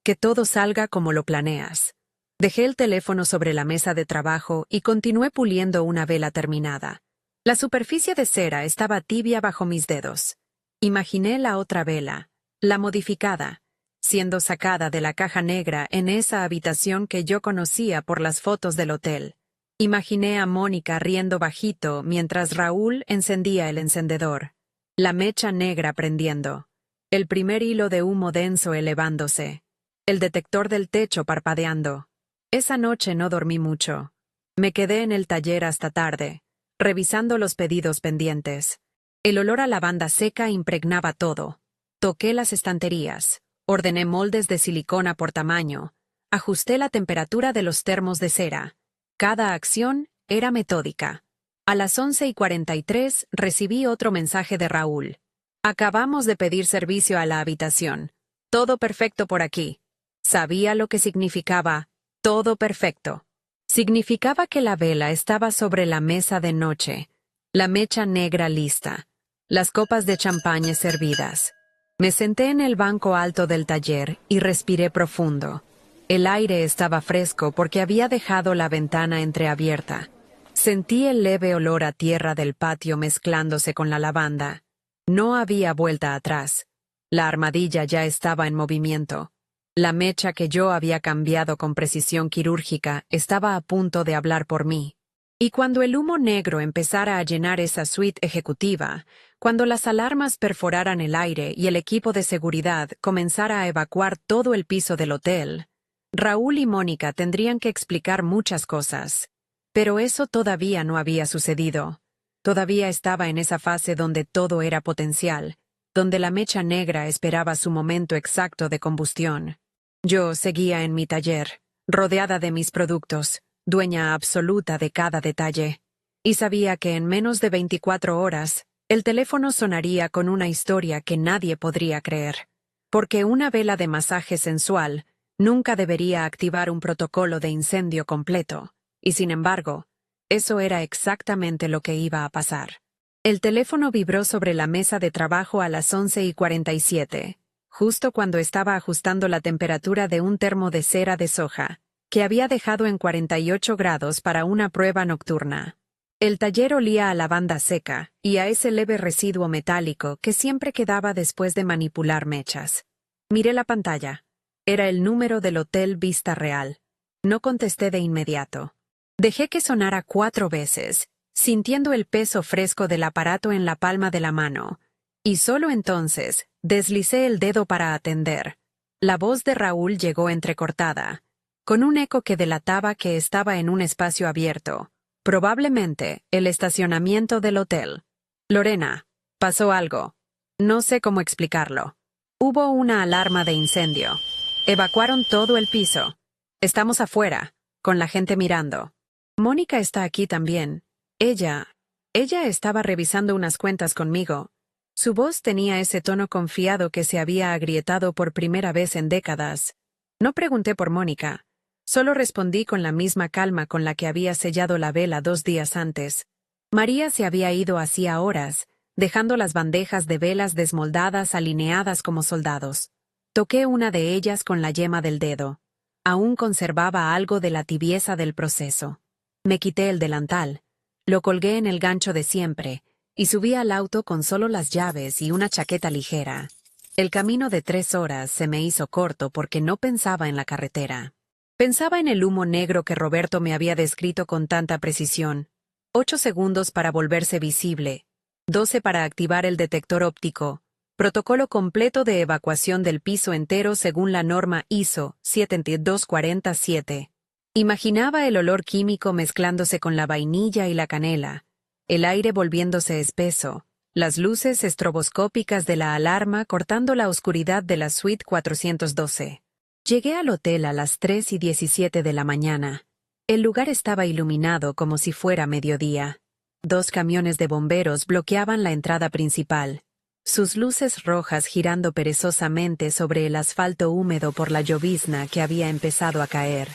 Que todo salga como lo planeas. Dejé el teléfono sobre la mesa de trabajo y continué puliendo una vela terminada. La superficie de cera estaba tibia bajo mis dedos. Imaginé la otra vela, la modificada, siendo sacada de la caja negra en esa habitación que yo conocía por las fotos del hotel. Imaginé a Mónica riendo bajito mientras Raúl encendía el encendedor. La mecha negra prendiendo. El primer hilo de humo denso elevándose. El detector del techo parpadeando. Esa noche no dormí mucho. Me quedé en el taller hasta tarde, revisando los pedidos pendientes. El olor a lavanda seca impregnaba todo. Toqué las estanterías, ordené moldes de silicona por tamaño, ajusté la temperatura de los termos de cera. Cada acción era metódica. A las 11:43 recibí otro mensaje de Raúl. Acabamos de pedir servicio a la habitación. Todo perfecto por aquí. Sabía lo que significaba todo perfecto. Significaba que la vela estaba sobre la mesa de noche, la mecha negra lista, las copas de champaña servidas. Me senté en el banco alto del taller y respiré profundo. El aire estaba fresco porque había dejado la ventana entreabierta. Sentí el leve olor a tierra del patio mezclándose con la lavanda. No había vuelta atrás. La armadilla ya estaba en movimiento. La mecha que yo había cambiado con precisión quirúrgica estaba a punto de hablar por mí. Y cuando el humo negro empezara a llenar esa suite ejecutiva, cuando las alarmas perforaran el aire y el equipo de seguridad comenzara a evacuar todo el piso del hotel, Raúl y Mónica tendrían que explicar muchas cosas. Pero eso todavía no había sucedido. Todavía estaba en esa fase donde todo era potencial, donde la mecha negra esperaba su momento exacto de combustión. Yo seguía en mi taller, rodeada de mis productos, dueña absoluta de cada detalle. Y sabía que en menos de 24 horas, el teléfono sonaría con una historia que nadie podría creer. Porque una vela de masaje sensual nunca debería activar un protocolo de incendio completo. Y sin embargo, eso era exactamente lo que iba a pasar. El teléfono vibró sobre la mesa de trabajo a las 11:47. Justo cuando estaba ajustando la temperatura de un termo de cera de soja, que había dejado en 48 grados para una prueba nocturna. El taller olía a lavanda seca y a ese leve residuo metálico que siempre quedaba después de manipular mechas. Miré la pantalla. Era el número del Hotel Vista Real. No contesté de inmediato. Dejé que sonara 4 veces, sintiendo el peso fresco del aparato en la palma de la mano, y solo entonces deslicé el dedo para atender. La voz de Raúl llegó entrecortada, con un eco que delataba que estaba en un espacio abierto, probablemente el estacionamiento del hotel. Lorena, pasó algo. No sé cómo explicarlo. Hubo una alarma de incendio. Evacuaron todo el piso. Estamos afuera, con la gente mirando. Mónica está aquí también. Ella estaba revisando unas cuentas conmigo. Su voz tenía ese tono confiado que se había agrietado por primera vez en décadas. No pregunté por Mónica. Solo respondí con la misma calma con la que había sellado la vela 2 días antes. María se había ido hacía horas, dejando las bandejas de velas desmoldadas alineadas como soldados. Toqué una de ellas con la yema del dedo. Aún conservaba algo de la tibieza del proceso. Me quité el delantal. Lo colgué en el gancho de siempre, y subí al auto con solo las llaves y una chaqueta ligera. El camino de 3 horas se me hizo corto porque no pensaba en la carretera. Pensaba en el humo negro que Roberto me había descrito con tanta precisión. 8 segundos para volverse visible, 12 para activar el detector óptico, protocolo completo de evacuación del piso entero según la norma ISO 7247. Imaginaba el olor químico mezclándose con la vainilla y la canela, el aire volviéndose espeso, las luces estroboscópicas de la alarma cortando la oscuridad de la suite 412. Llegué al hotel a las 3:17 de la mañana. El lugar estaba iluminado como si fuera mediodía. 2 camiones de bomberos bloqueaban la entrada principal. sus luces rojas girando perezosamente sobre el asfalto húmedo por la llovizna que había empezado a caer.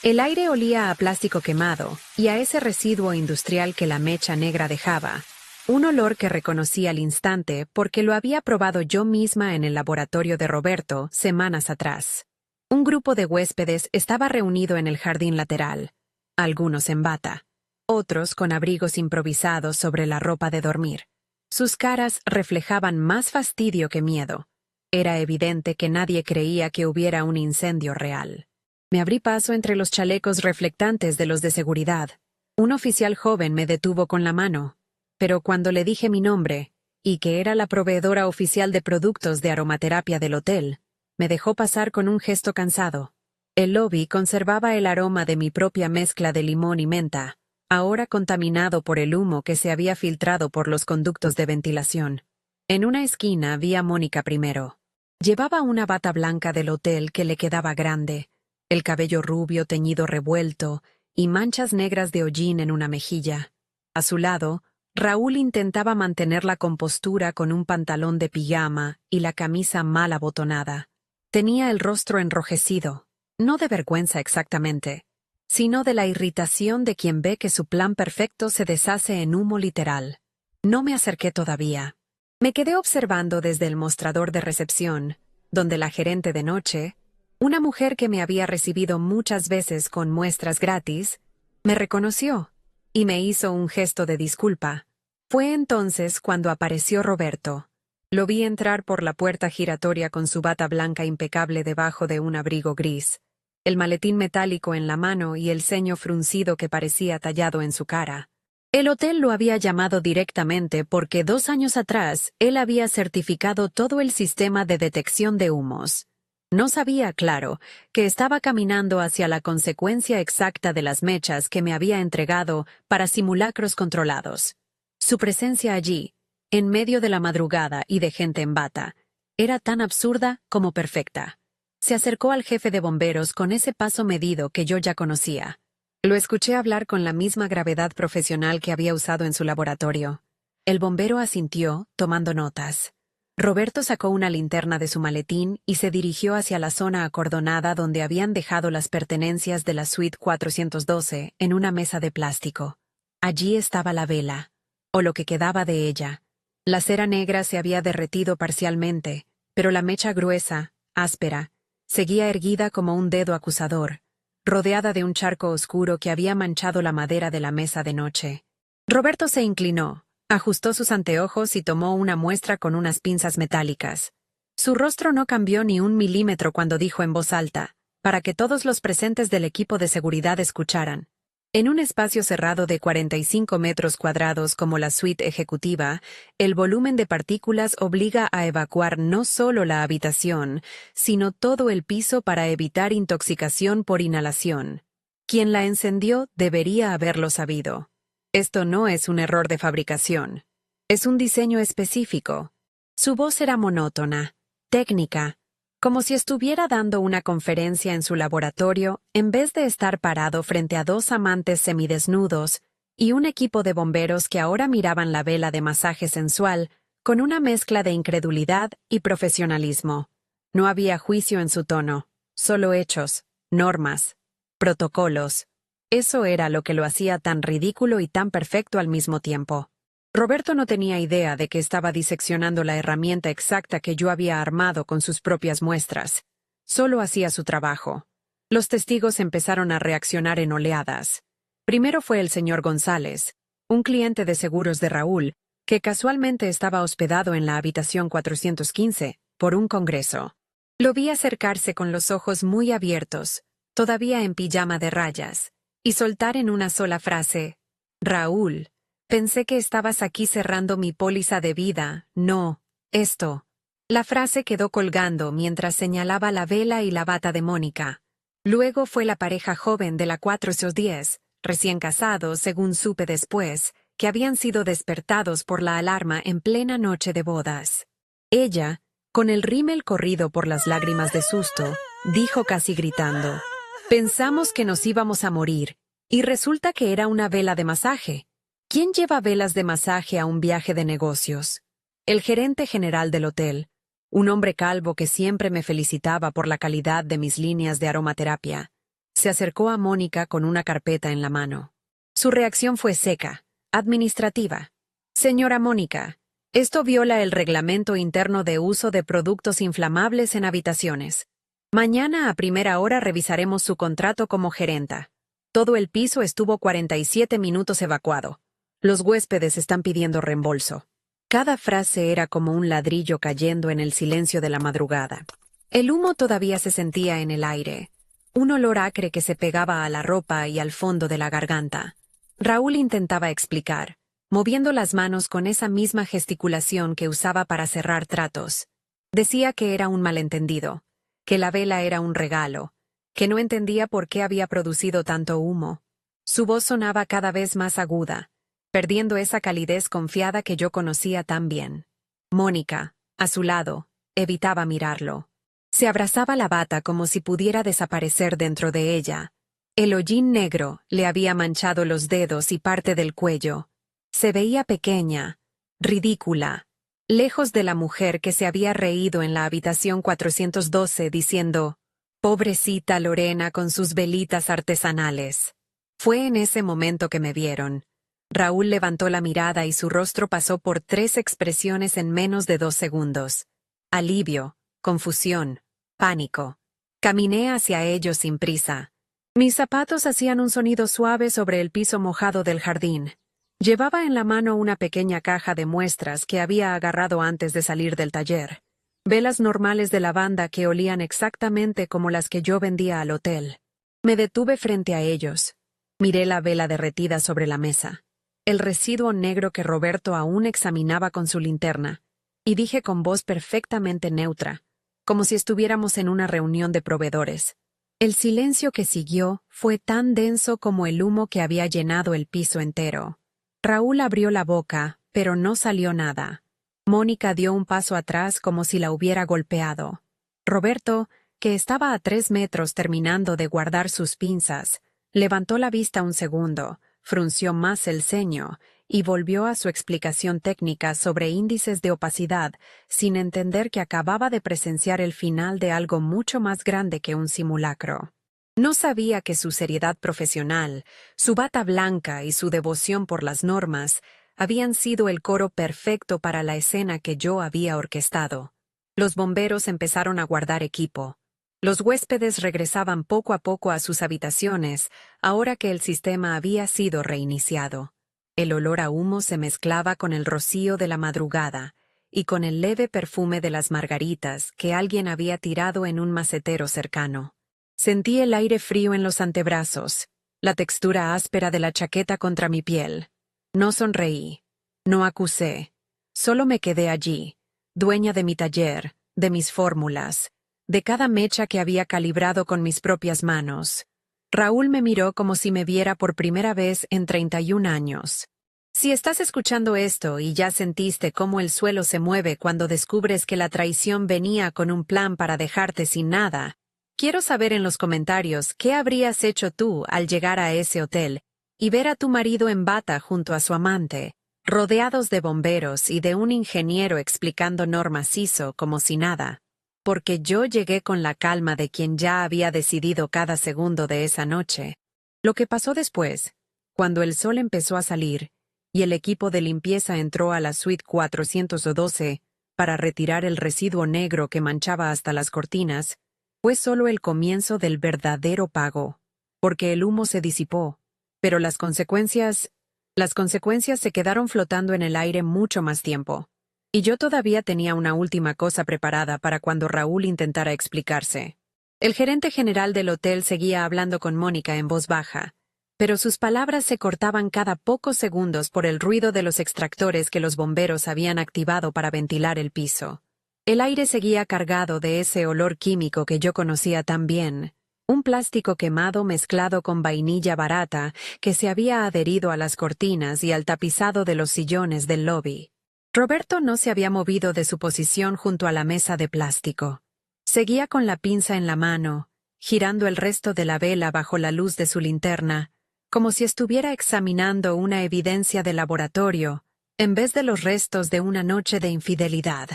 El aire olía a plástico quemado y a ese residuo industrial que la mecha negra dejaba, un olor que reconocí al instante porque lo había probado yo misma en el laboratorio de Roberto semanas atrás. Un grupo de huéspedes estaba reunido en el jardín lateral, algunos en bata, otros con abrigos improvisados sobre la ropa de dormir. Sus caras reflejaban más fastidio que miedo. Era evidente que nadie creía que hubiera un incendio real. Me abrí paso entre los chalecos reflectantes de los de seguridad. Un oficial joven me detuvo con la mano, pero cuando le dije mi nombre, y que era la proveedora oficial de productos de aromaterapia del hotel, me dejó pasar con un gesto cansado. El lobby conservaba el aroma de mi propia mezcla de limón y menta, ahora contaminado por el humo que se había filtrado por los conductos de ventilación. En una esquina vi a Mónica primero. Llevaba una bata blanca del hotel que le quedaba grande, el cabello rubio teñido revuelto y manchas negras de hollín en una mejilla. A su lado, Raúl intentaba mantener la compostura con un pantalón de pijama y la camisa mal abotonada. Tenía el rostro enrojecido, no de vergüenza exactamente, sino de la irritación de quien ve que su plan perfecto se deshace en humo literal. No me acerqué todavía. Me quedé observando desde el mostrador de recepción, donde la gerente de noche, una mujer que me había recibido muchas veces con muestras gratis, me reconoció y me hizo un gesto de disculpa. Fue entonces cuando apareció Roberto. Lo vi entrar por la puerta giratoria con su bata blanca impecable debajo de un abrigo gris, el maletín metálico en la mano y el ceño fruncido que parecía tallado en su cara. El hotel lo había llamado directamente porque 2 años atrás él había certificado todo el sistema de detección de humos. No sabía, claro, que estaba caminando hacia la consecuencia exacta de las mechas que me había entregado para simulacros controlados. Su presencia allí, en medio de la madrugada y de gente en bata, era tan absurda como perfecta. Se acercó al jefe de bomberos con ese paso medido que yo ya conocía. Lo escuché hablar con la misma gravedad profesional que había usado en su laboratorio. El bombero asintió, tomando notas. Roberto sacó una linterna de su maletín y se dirigió hacia la zona acordonada donde habían dejado las pertenencias de la suite 412 en una mesa de plástico. Allí estaba la vela, o lo que quedaba de ella. La cera negra se había derretido parcialmente, pero la mecha gruesa, áspera, seguía erguida como un dedo acusador, rodeada de un charco oscuro que había manchado la madera de la mesa de noche. Roberto se inclinó, ajustó sus anteojos y tomó una muestra con unas pinzas metálicas. Su rostro no cambió ni un milímetro cuando dijo en voz alta, para que todos los presentes del equipo de seguridad escucharan. En un espacio cerrado de 45 metros cuadrados como la suite ejecutiva, el volumen de partículas obliga a evacuar no solo la habitación, sino todo el piso para evitar intoxicación por inhalación. Quien la encendió debería haberlo sabido. Esto no es un error de fabricación. Es un diseño específico. Su voz era monótona, técnica, como si estuviera dando una conferencia en su laboratorio en vez de estar parado frente a 2 amantes semidesnudos y un equipo de bomberos que ahora miraban la vela de masaje sensual con una mezcla de incredulidad y profesionalismo. No había juicio en su tono, solo hechos, normas, protocolos. Eso era lo que lo hacía tan ridículo y tan perfecto al mismo tiempo. Roberto no tenía idea de que estaba diseccionando la herramienta exacta que yo había armado con sus propias muestras. Solo hacía su trabajo. Los testigos empezaron a reaccionar en oleadas. Primero fue el señor González, un cliente de seguros de Raúl, que casualmente estaba hospedado en la habitación 415, por un congreso. Lo vi acercarse con los ojos muy abiertos, todavía en pijama de rayas, y soltar en una sola frase: «Raúl, pensé que estabas aquí cerrando mi póliza de vida, no, esto». La frase quedó colgando mientras señalaba la vela y la bata de Mónica. Luego fue la pareja joven de la 410, recién casados, según supe después, que habían sido despertados por la alarma en plena noche de bodas. Ella, con el rímel corrido por las lágrimas de susto, dijo casi gritando: «Pensamos que nos íbamos a morir, y resulta que era una vela de masaje. ¿Quién lleva velas de masaje a un viaje de negocios?». El gerente general del hotel, un hombre calvo que siempre me felicitaba por la calidad de mis líneas de aromaterapia, se acercó a Mónica con una carpeta en la mano. Su reacción fue seca, administrativa. Señora Mónica, esto viola el reglamento interno de uso de productos inflamables en habitaciones. Mañana a primera hora revisaremos su contrato como gerenta. Todo el piso estuvo 47 minutos evacuado. Los huéspedes están pidiendo reembolso. Cada frase era como un ladrillo cayendo en el silencio de la madrugada. El humo todavía se sentía en el aire, un olor acre que se pegaba a la ropa y al fondo de la garganta. Raúl intentaba explicar, moviendo las manos con esa misma gesticulación que usaba para cerrar tratos. Decía que era un malentendido, que la vela era un regalo, que no entendía por qué había producido tanto humo. Su voz sonaba cada vez más aguda, perdiendo esa calidez confiada que yo conocía tan bien. Mónica, a su lado, evitaba mirarlo. Se abrazaba la bata como si pudiera desaparecer dentro de ella. El hollín negro le había manchado los dedos y parte del cuello. Se veía pequeña, ridícula, lejos de la mujer que se había reído en la habitación 412 diciendo, «Pobrecita Lorena con sus velitas artesanales». Fue en ese momento que me vieron. Raúl levantó la mirada y su rostro pasó por 3 expresiones en menos de 2 segundos. Alivio, confusión, pánico. Caminé hacia ellos sin prisa. Mis zapatos hacían un sonido suave sobre el piso mojado del jardín. Llevaba en la mano una pequeña caja de muestras que había agarrado antes de salir del taller. Velas normales de lavanda que olían exactamente como las que yo vendía al hotel. Me detuve frente a ellos. Miré la vela derretida sobre la mesa, el residuo negro que Roberto aún examinaba con su linterna, y dije con voz perfectamente neutra, como si estuviéramos en una reunión de proveedores. El silencio que siguió fue tan denso como el humo que había llenado el piso entero. Raúl abrió la boca, pero no salió nada. Mónica dio un paso atrás como si la hubiera golpeado. Roberto, que estaba a 3 metros terminando de guardar sus pinzas, levantó la vista un segundo, frunció más el ceño y volvió a su explicación técnica sobre índices de opacidad, sin entender que acababa de presenciar el final de algo mucho más grande que un simulacro. No sabía que su seriedad profesional, su bata blanca y su devoción por las normas habían sido el coro perfecto para la escena que yo había orquestado. Los bomberos empezaron a guardar equipo. Los huéspedes regresaban poco a poco a sus habitaciones, ahora que el sistema había sido reiniciado. El olor a humo se mezclaba con el rocío de la madrugada y con el leve perfume de las margaritas que alguien había tirado en un macetero cercano. Sentí el aire frío en los antebrazos, la textura áspera de la chaqueta contra mi piel. No sonreí, no acusé, solo me quedé allí, dueña de mi taller, de mis fórmulas, de cada mecha que había calibrado con mis propias manos. Raúl me miró como si me viera por primera vez en 31 años. Si estás escuchando esto y ya sentiste cómo el suelo se mueve cuando descubres que la traición venía con un plan para dejarte sin nada, quiero saber en los comentarios qué habrías hecho tú al llegar a ese hotel y ver a tu marido en bata junto a su amante, rodeados de bomberos y de un ingeniero explicando normas ISO como si nada. Porque yo llegué con la calma de quien ya había decidido cada segundo de esa noche. Lo que pasó después, cuando el sol empezó a salir y el equipo de limpieza entró a la suite 412 para retirar el residuo negro que manchaba hasta las cortinas, fue solo el comienzo del verdadero pago, porque el humo se disipó, pero las consecuencias se quedaron flotando en el aire mucho más tiempo. Y yo todavía tenía una última cosa preparada para cuando Raúl intentara explicarse. El gerente general del hotel seguía hablando con Mónica en voz baja, pero sus palabras se cortaban cada pocos segundos por el ruido de los extractores que los bomberos habían activado para ventilar el piso. El aire seguía cargado de ese olor químico que yo conocía tan bien, un plástico quemado mezclado con vainilla barata que se había adherido a las cortinas y al tapizado de los sillones del lobby. Roberto no se había movido de su posición junto a la mesa de plástico. Seguía con la pinza en la mano, girando el resto de la vela bajo la luz de su linterna, como si estuviera examinando una evidencia de laboratorio, en vez de los restos de una noche de infidelidad.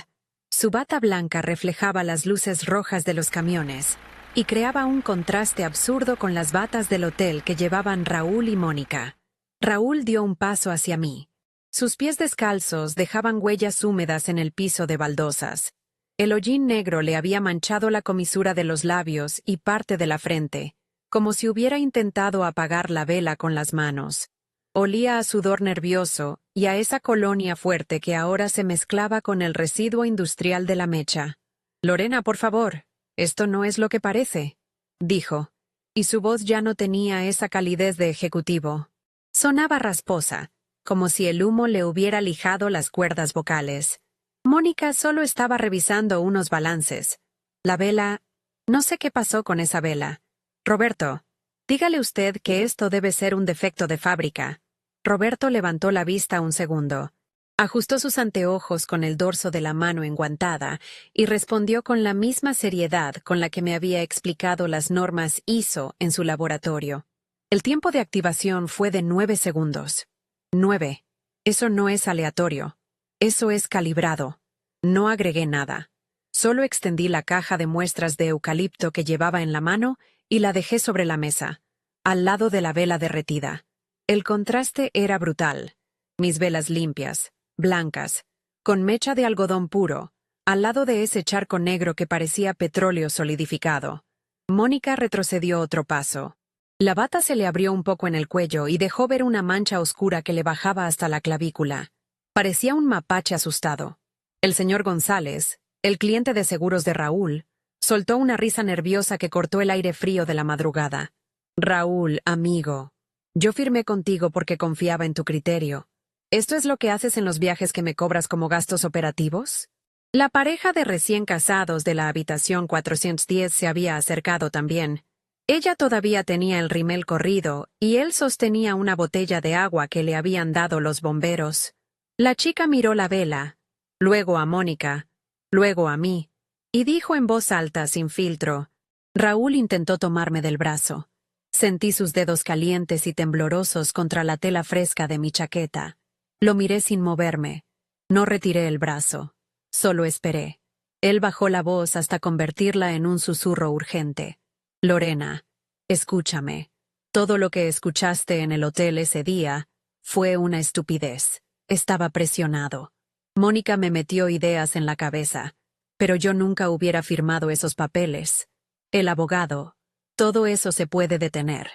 Su bata blanca reflejaba las luces rojas de los camiones y creaba un contraste absurdo con las batas del hotel que llevaban Raúl y Mónica. Raúl dio un paso hacia mí. Sus pies descalzos dejaban huellas húmedas en el piso de baldosas. El hollín negro le había manchado la comisura de los labios y parte de la frente, como si hubiera intentado apagar la vela con las manos. Olía a sudor nervioso y a esa colonia fuerte que ahora se mezclaba con el residuo industrial de la mecha. «Lorena, por favor, esto no es lo que parece», dijo, y su voz ya no tenía esa calidez de ejecutivo. Sonaba rasposa, como si el humo le hubiera lijado las cuerdas vocales. Mónica solo estaba revisando unos balances. La vela... No sé qué pasó con esa vela. «Roberto, dígale usted que esto debe ser un defecto de fábrica». Roberto levantó la vista un segundo. Ajustó sus anteojos con el dorso de la mano enguantada y respondió con la misma seriedad con la que me había explicado las normas ISO en su laboratorio. El tiempo de activación fue de 9 segundos. 9. Eso no es aleatorio. Eso es calibrado. No agregué nada. Solo extendí la caja de muestras de eucalipto que llevaba en la mano y la dejé sobre la mesa, al lado de la vela derretida. El contraste era brutal. Mis velas limpias, blancas, con mecha de algodón puro, al lado de ese charco negro que parecía petróleo solidificado. Mónica retrocedió otro paso. La bata se le abrió un poco en el cuello y dejó ver una mancha oscura que le bajaba hasta la clavícula. Parecía un mapache asustado. El señor González, el cliente de seguros de Raúl, soltó una risa nerviosa que cortó el aire frío de la madrugada. «Raúl, amigo, yo firmé contigo porque confiaba en tu criterio. ¿Esto es lo que haces en los viajes que me cobras como gastos operativos?» La pareja de recién casados de la habitación 410 se había acercado también. Ella todavía tenía el rímel corrido y él sostenía una botella de agua que le habían dado los bomberos. La chica miró la vela, luego a Mónica, luego a mí, y dijo en voz alta, sin filtro. Raúl intentó tomarme del brazo. Sentí sus dedos calientes y temblorosos contra la tela fresca de mi chaqueta. Lo miré sin moverme. No retiré el brazo. Solo esperé. Él bajó la voz hasta convertirla en un susurro urgente. «Lorena, escúchame. Todo lo que escuchaste en el hotel ese día fue una estupidez. Estaba presionado. Mónica me metió ideas en la cabeza, pero yo nunca hubiera firmado esos papeles. El abogado... Todo eso se puede detener.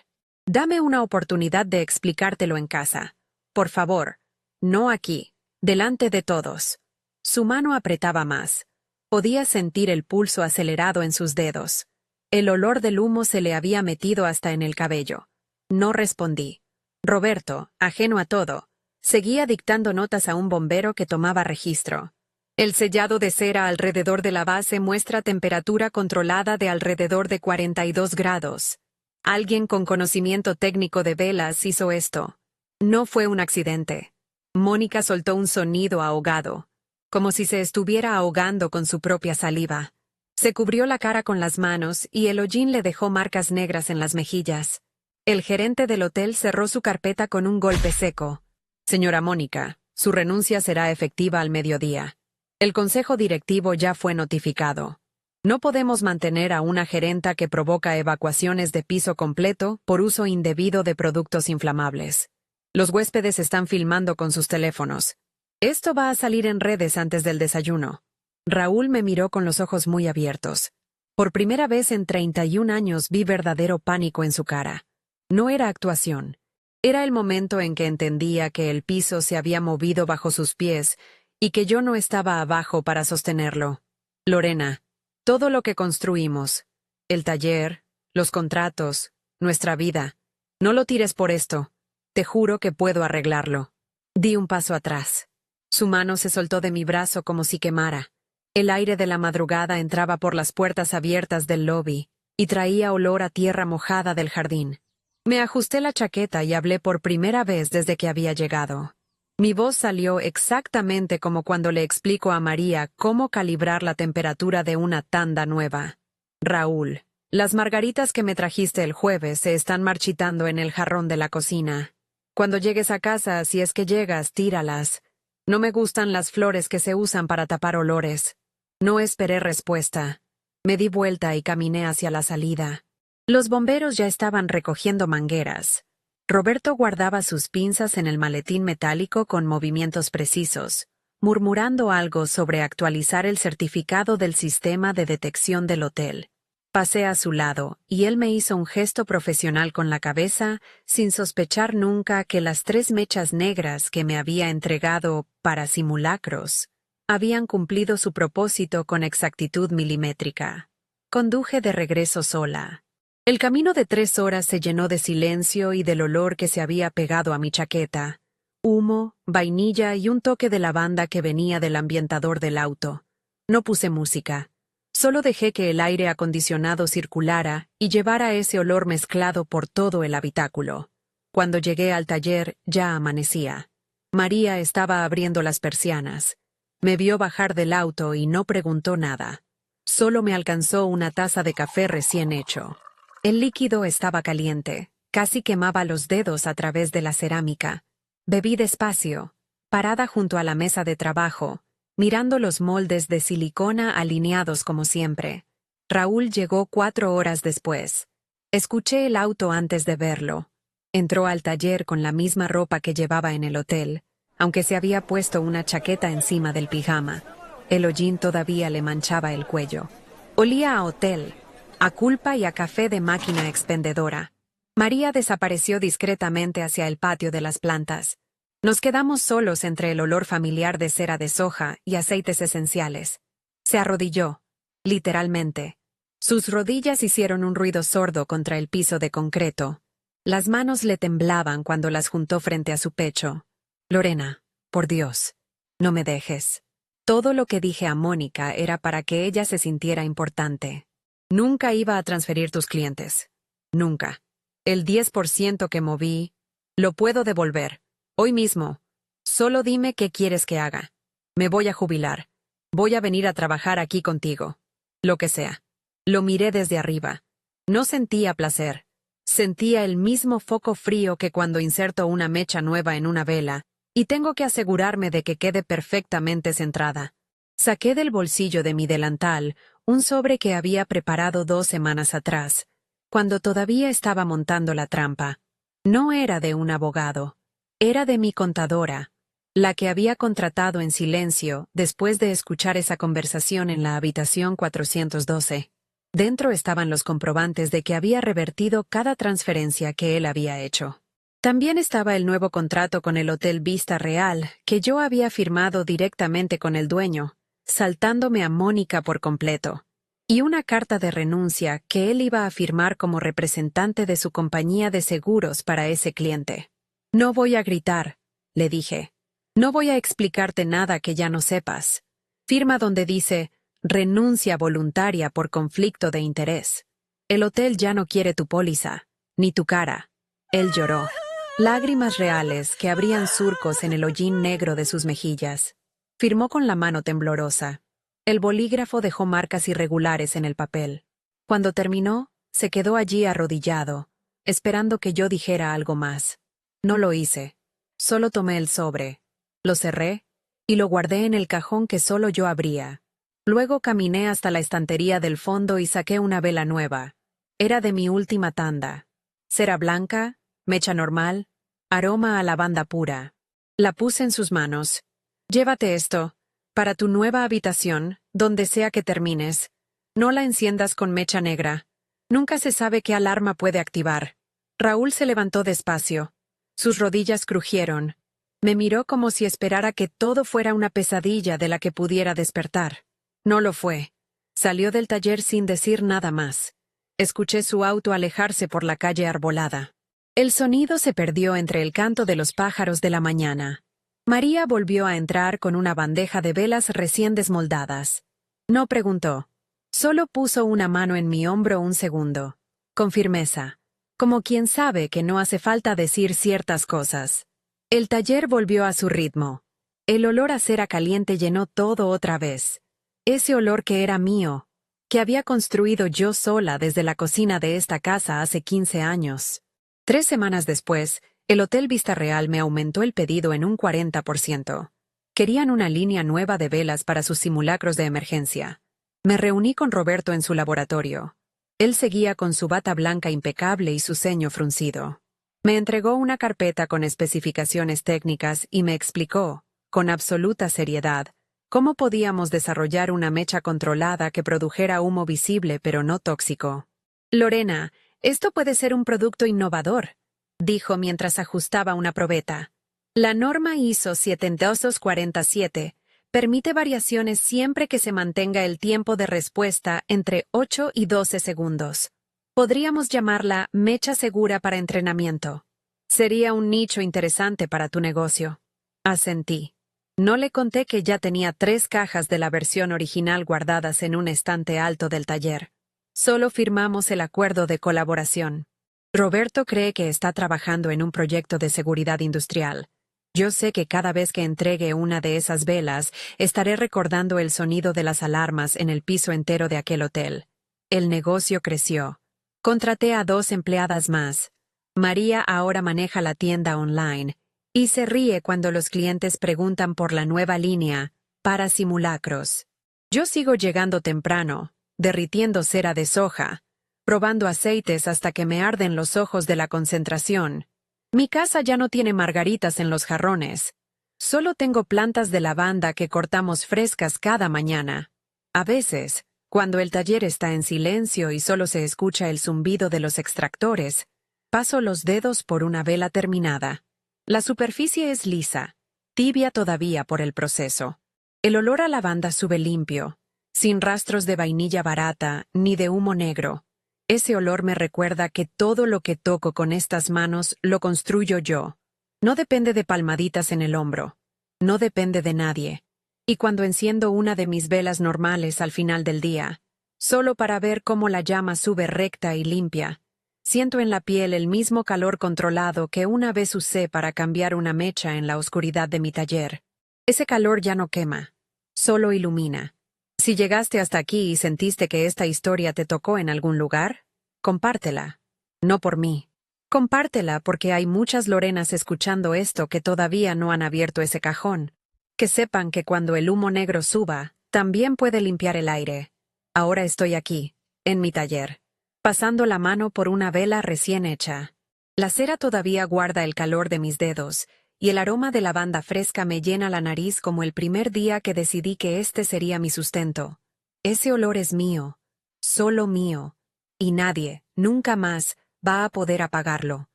Dame una oportunidad de explicártelo en casa. Por favor, no aquí, delante de todos». Su mano apretaba más. Podía sentir el pulso acelerado en sus dedos. El olor del humo se le había metido hasta en el cabello. No respondí. Roberto, ajeno a todo, seguía dictando notas a un bombero que tomaba registro. «El sellado de cera alrededor de la base muestra temperatura controlada de alrededor de 42 grados. Alguien con conocimiento técnico de velas hizo esto. No fue un accidente». Mónica soltó un sonido ahogado, como si se estuviera ahogando con su propia saliva. Se cubrió la cara con las manos y el hollín le dejó marcas negras en las mejillas. El gerente del hotel cerró su carpeta con un golpe seco. «Señora Mónica, su renuncia será efectiva al mediodía. El consejo directivo ya fue notificado. No podemos mantener a una gerenta que provoca evacuaciones de piso completo por uso indebido de productos inflamables. Los huéspedes están filmando con sus teléfonos. Esto va a salir en redes antes del desayuno». Raúl me miró con los ojos muy abiertos. Por primera vez en 31 años vi verdadero pánico en su cara. No era actuación. Era el momento en que entendía que el piso se había movido bajo sus pies y que yo no estaba abajo para sostenerlo. «Lorena, todo lo que construimos, el taller, los contratos, nuestra vida, no lo tires por esto. Te juro que puedo arreglarlo». Di un paso atrás. Su mano se soltó de mi brazo como si quemara. El aire de la madrugada entraba por las puertas abiertas del lobby y traía olor a tierra mojada del jardín. Me ajusté la chaqueta y hablé por primera vez desde que había llegado. Mi voz salió exactamente como cuando le explico a María cómo calibrar la temperatura de una tanda nueva. «Raúl, las margaritas que me trajiste el jueves se están marchitando en el jarrón de la cocina. Cuando llegues a casa, si es que llegas, tíralas. No me gustan las flores que se usan para tapar olores. No esperé respuesta. Me di vuelta y caminé hacia la salida. Los bomberos ya estaban recogiendo mangueras. Roberto guardaba sus pinzas en el maletín metálico con movimientos precisos, murmurando algo sobre actualizar el certificado del sistema de detección del hotel. Pasé a su lado, y él me hizo un gesto profesional con la cabeza, sin sospechar nunca que las 3 mechas negras que me había entregado para simulacros habían cumplido su propósito con exactitud milimétrica. Conduje de regreso sola. El camino de 3 horas se llenó de silencio y del olor que se había pegado a mi chaqueta. Humo, vainilla y un toque de lavanda que venía del ambientador del auto. No puse música. Solo dejé que el aire acondicionado circulara y llevara ese olor mezclado por todo el habitáculo. Cuando llegué al taller, ya amanecía. María estaba abriendo las persianas. Me vio bajar del auto y no preguntó nada. Solo me alcanzó una taza de café recién hecho. El líquido estaba caliente, casi quemaba los dedos a través de la cerámica. Bebí despacio, parada junto a la mesa de trabajo, mirando los moldes de silicona alineados como siempre. Raúl llegó 4 horas después. Escuché el auto antes de verlo. Entró al taller con la misma ropa que llevaba en el hotel, aunque se había puesto una chaqueta encima del pijama. El hollín todavía le manchaba el cuello. Olía a hotel, a culpa y a café de máquina expendedora. María desapareció discretamente hacia el patio de las plantas. Nos quedamos solos entre el olor familiar de cera de soja y aceites esenciales. Se arrodilló, literalmente. Sus rodillas hicieron un ruido sordo contra el piso de concreto. Las manos le temblaban cuando las juntó frente a su pecho. Lorena, por Dios, no me dejes. Todo lo que dije a Mónica era para que ella se sintiera importante. Nunca iba a transferir tus clientes. Nunca. El 10% que moví, lo puedo devolver. Hoy mismo. Solo dime qué quieres que haga. Me voy a jubilar. Voy a venir a trabajar aquí contigo. Lo que sea. Lo miré desde arriba. No sentía placer. Sentía el mismo foco frío que cuando inserto una mecha nueva en una vela, y tengo que asegurarme de que quede perfectamente centrada. Saqué del bolsillo de mi delantal un sobre que había preparado 2 semanas atrás, cuando todavía estaba montando la trampa. No era de un abogado. Era de mi contadora, la que había contratado en silencio después de escuchar esa conversación en la habitación 412. Dentro estaban los comprobantes de que había revertido cada transferencia que él había hecho. También estaba el nuevo contrato con el Hotel Vista Real, que yo había firmado directamente con el dueño, saltándome a Mónica por completo, y una carta de renuncia que él iba a firmar como representante de su compañía de seguros para ese cliente. No voy a gritar, le dije. No voy a explicarte nada que ya no sepas. Firma donde dice, renuncia voluntaria por conflicto de interés. El hotel ya no quiere tu póliza, ni tu cara. Él lloró. Lágrimas reales que abrían surcos en el hollín negro de sus mejillas. Firmó con la mano temblorosa. El bolígrafo dejó marcas irregulares en el papel. Cuando terminó, se quedó allí arrodillado, esperando que yo dijera algo más. No lo hice. Solo tomé el sobre, lo cerré y lo guardé en el cajón que solo yo abría. Luego caminé hasta la estantería del fondo y saqué una vela nueva. Era de mi última tanda. Cera blanca, mecha normal, aroma a lavanda pura. La puse en sus manos. Llévate esto, para tu nueva habitación, donde sea que termines. No la enciendas con mecha negra. Nunca se sabe qué alarma puede activar. Raúl se levantó despacio. Sus rodillas crujieron. Me miró como si esperara que todo fuera una pesadilla de la que pudiera despertar. No lo fue. Salió del taller sin decir nada más. Escuché su auto alejarse por la calle arbolada. El sonido se perdió entre el canto de los pájaros de la mañana. María volvió a entrar con una bandeja de velas recién desmoldadas. No preguntó. Solo puso una mano en mi hombro un segundo. Con firmeza. Como quien sabe que no hace falta decir ciertas cosas. El taller volvió a su ritmo. El olor a cera caliente llenó todo otra vez. Ese olor que era mío, que había construido yo sola desde la cocina de esta casa hace 15 años. 3 semanas después, el Hotel Vista Real me aumentó el pedido en un 40%. Querían una línea nueva de velas para sus simulacros de emergencia. Me reuní con Roberto en su laboratorio. Él seguía con su bata blanca impecable y su ceño fruncido. Me entregó una carpeta con especificaciones técnicas y me explicó, con absoluta seriedad, cómo podíamos desarrollar una mecha controlada que produjera humo visible pero no tóxico. Lorena, esto puede ser un producto innovador, dijo mientras ajustaba una probeta. La norma ISO 7247 permite variaciones siempre que se mantenga el tiempo de respuesta entre 8 y 12 segundos. Podríamos llamarla mecha segura para entrenamiento. Sería un nicho interesante para tu negocio. Asentí. No le conté que ya tenía 3 cajas de la versión original guardadas en un estante alto del taller. Solo firmamos el acuerdo de colaboración. Roberto cree que está trabajando en un proyecto de seguridad industrial. Yo sé que cada vez que entregue una de esas velas, estaré recordando el sonido de las alarmas en el piso entero de aquel hotel. El negocio creció. Contraté a 2 empleadas más. María ahora maneja la tienda online y se ríe cuando los clientes preguntan por la nueva línea para simulacros. Yo sigo llegando temprano, derritiendo cera de soja, probando aceites hasta que me arden los ojos de la concentración. Mi casa ya no tiene margaritas en los jarrones. Solo tengo plantas de lavanda que cortamos frescas cada mañana. A veces, cuando el taller está en silencio y solo se escucha el zumbido de los extractores, paso los dedos por una vela terminada. La superficie es lisa, tibia todavía por el proceso. El olor a lavanda sube limpio, sin rastros de vainilla barata ni de humo negro. Ese olor me recuerda que todo lo que toco con estas manos lo construyo yo. No depende de palmaditas en el hombro. No depende de nadie. Y cuando enciendo una de mis velas normales al final del día, solo para ver cómo la llama sube recta y limpia, siento en la piel el mismo calor controlado que una vez usé para cambiar una mecha en la oscuridad de mi taller. Ese calor ya no quema, solo ilumina. Si llegaste hasta aquí y sentiste que esta historia te tocó en algún lugar, compártela. No por mí. Compártela porque hay muchas Lorenas escuchando esto que todavía no han abierto ese cajón. Que sepan que cuando el humo negro suba, también puede limpiar el aire. Ahora estoy aquí, en mi taller, pasando la mano por una vela recién hecha. La cera todavía guarda el calor de mis dedos, y el aroma de lavanda fresca me llena la nariz como el primer día que decidí que este sería mi sustento. Ese olor es mío, solo mío, y nadie, nunca más, va a poder apagarlo.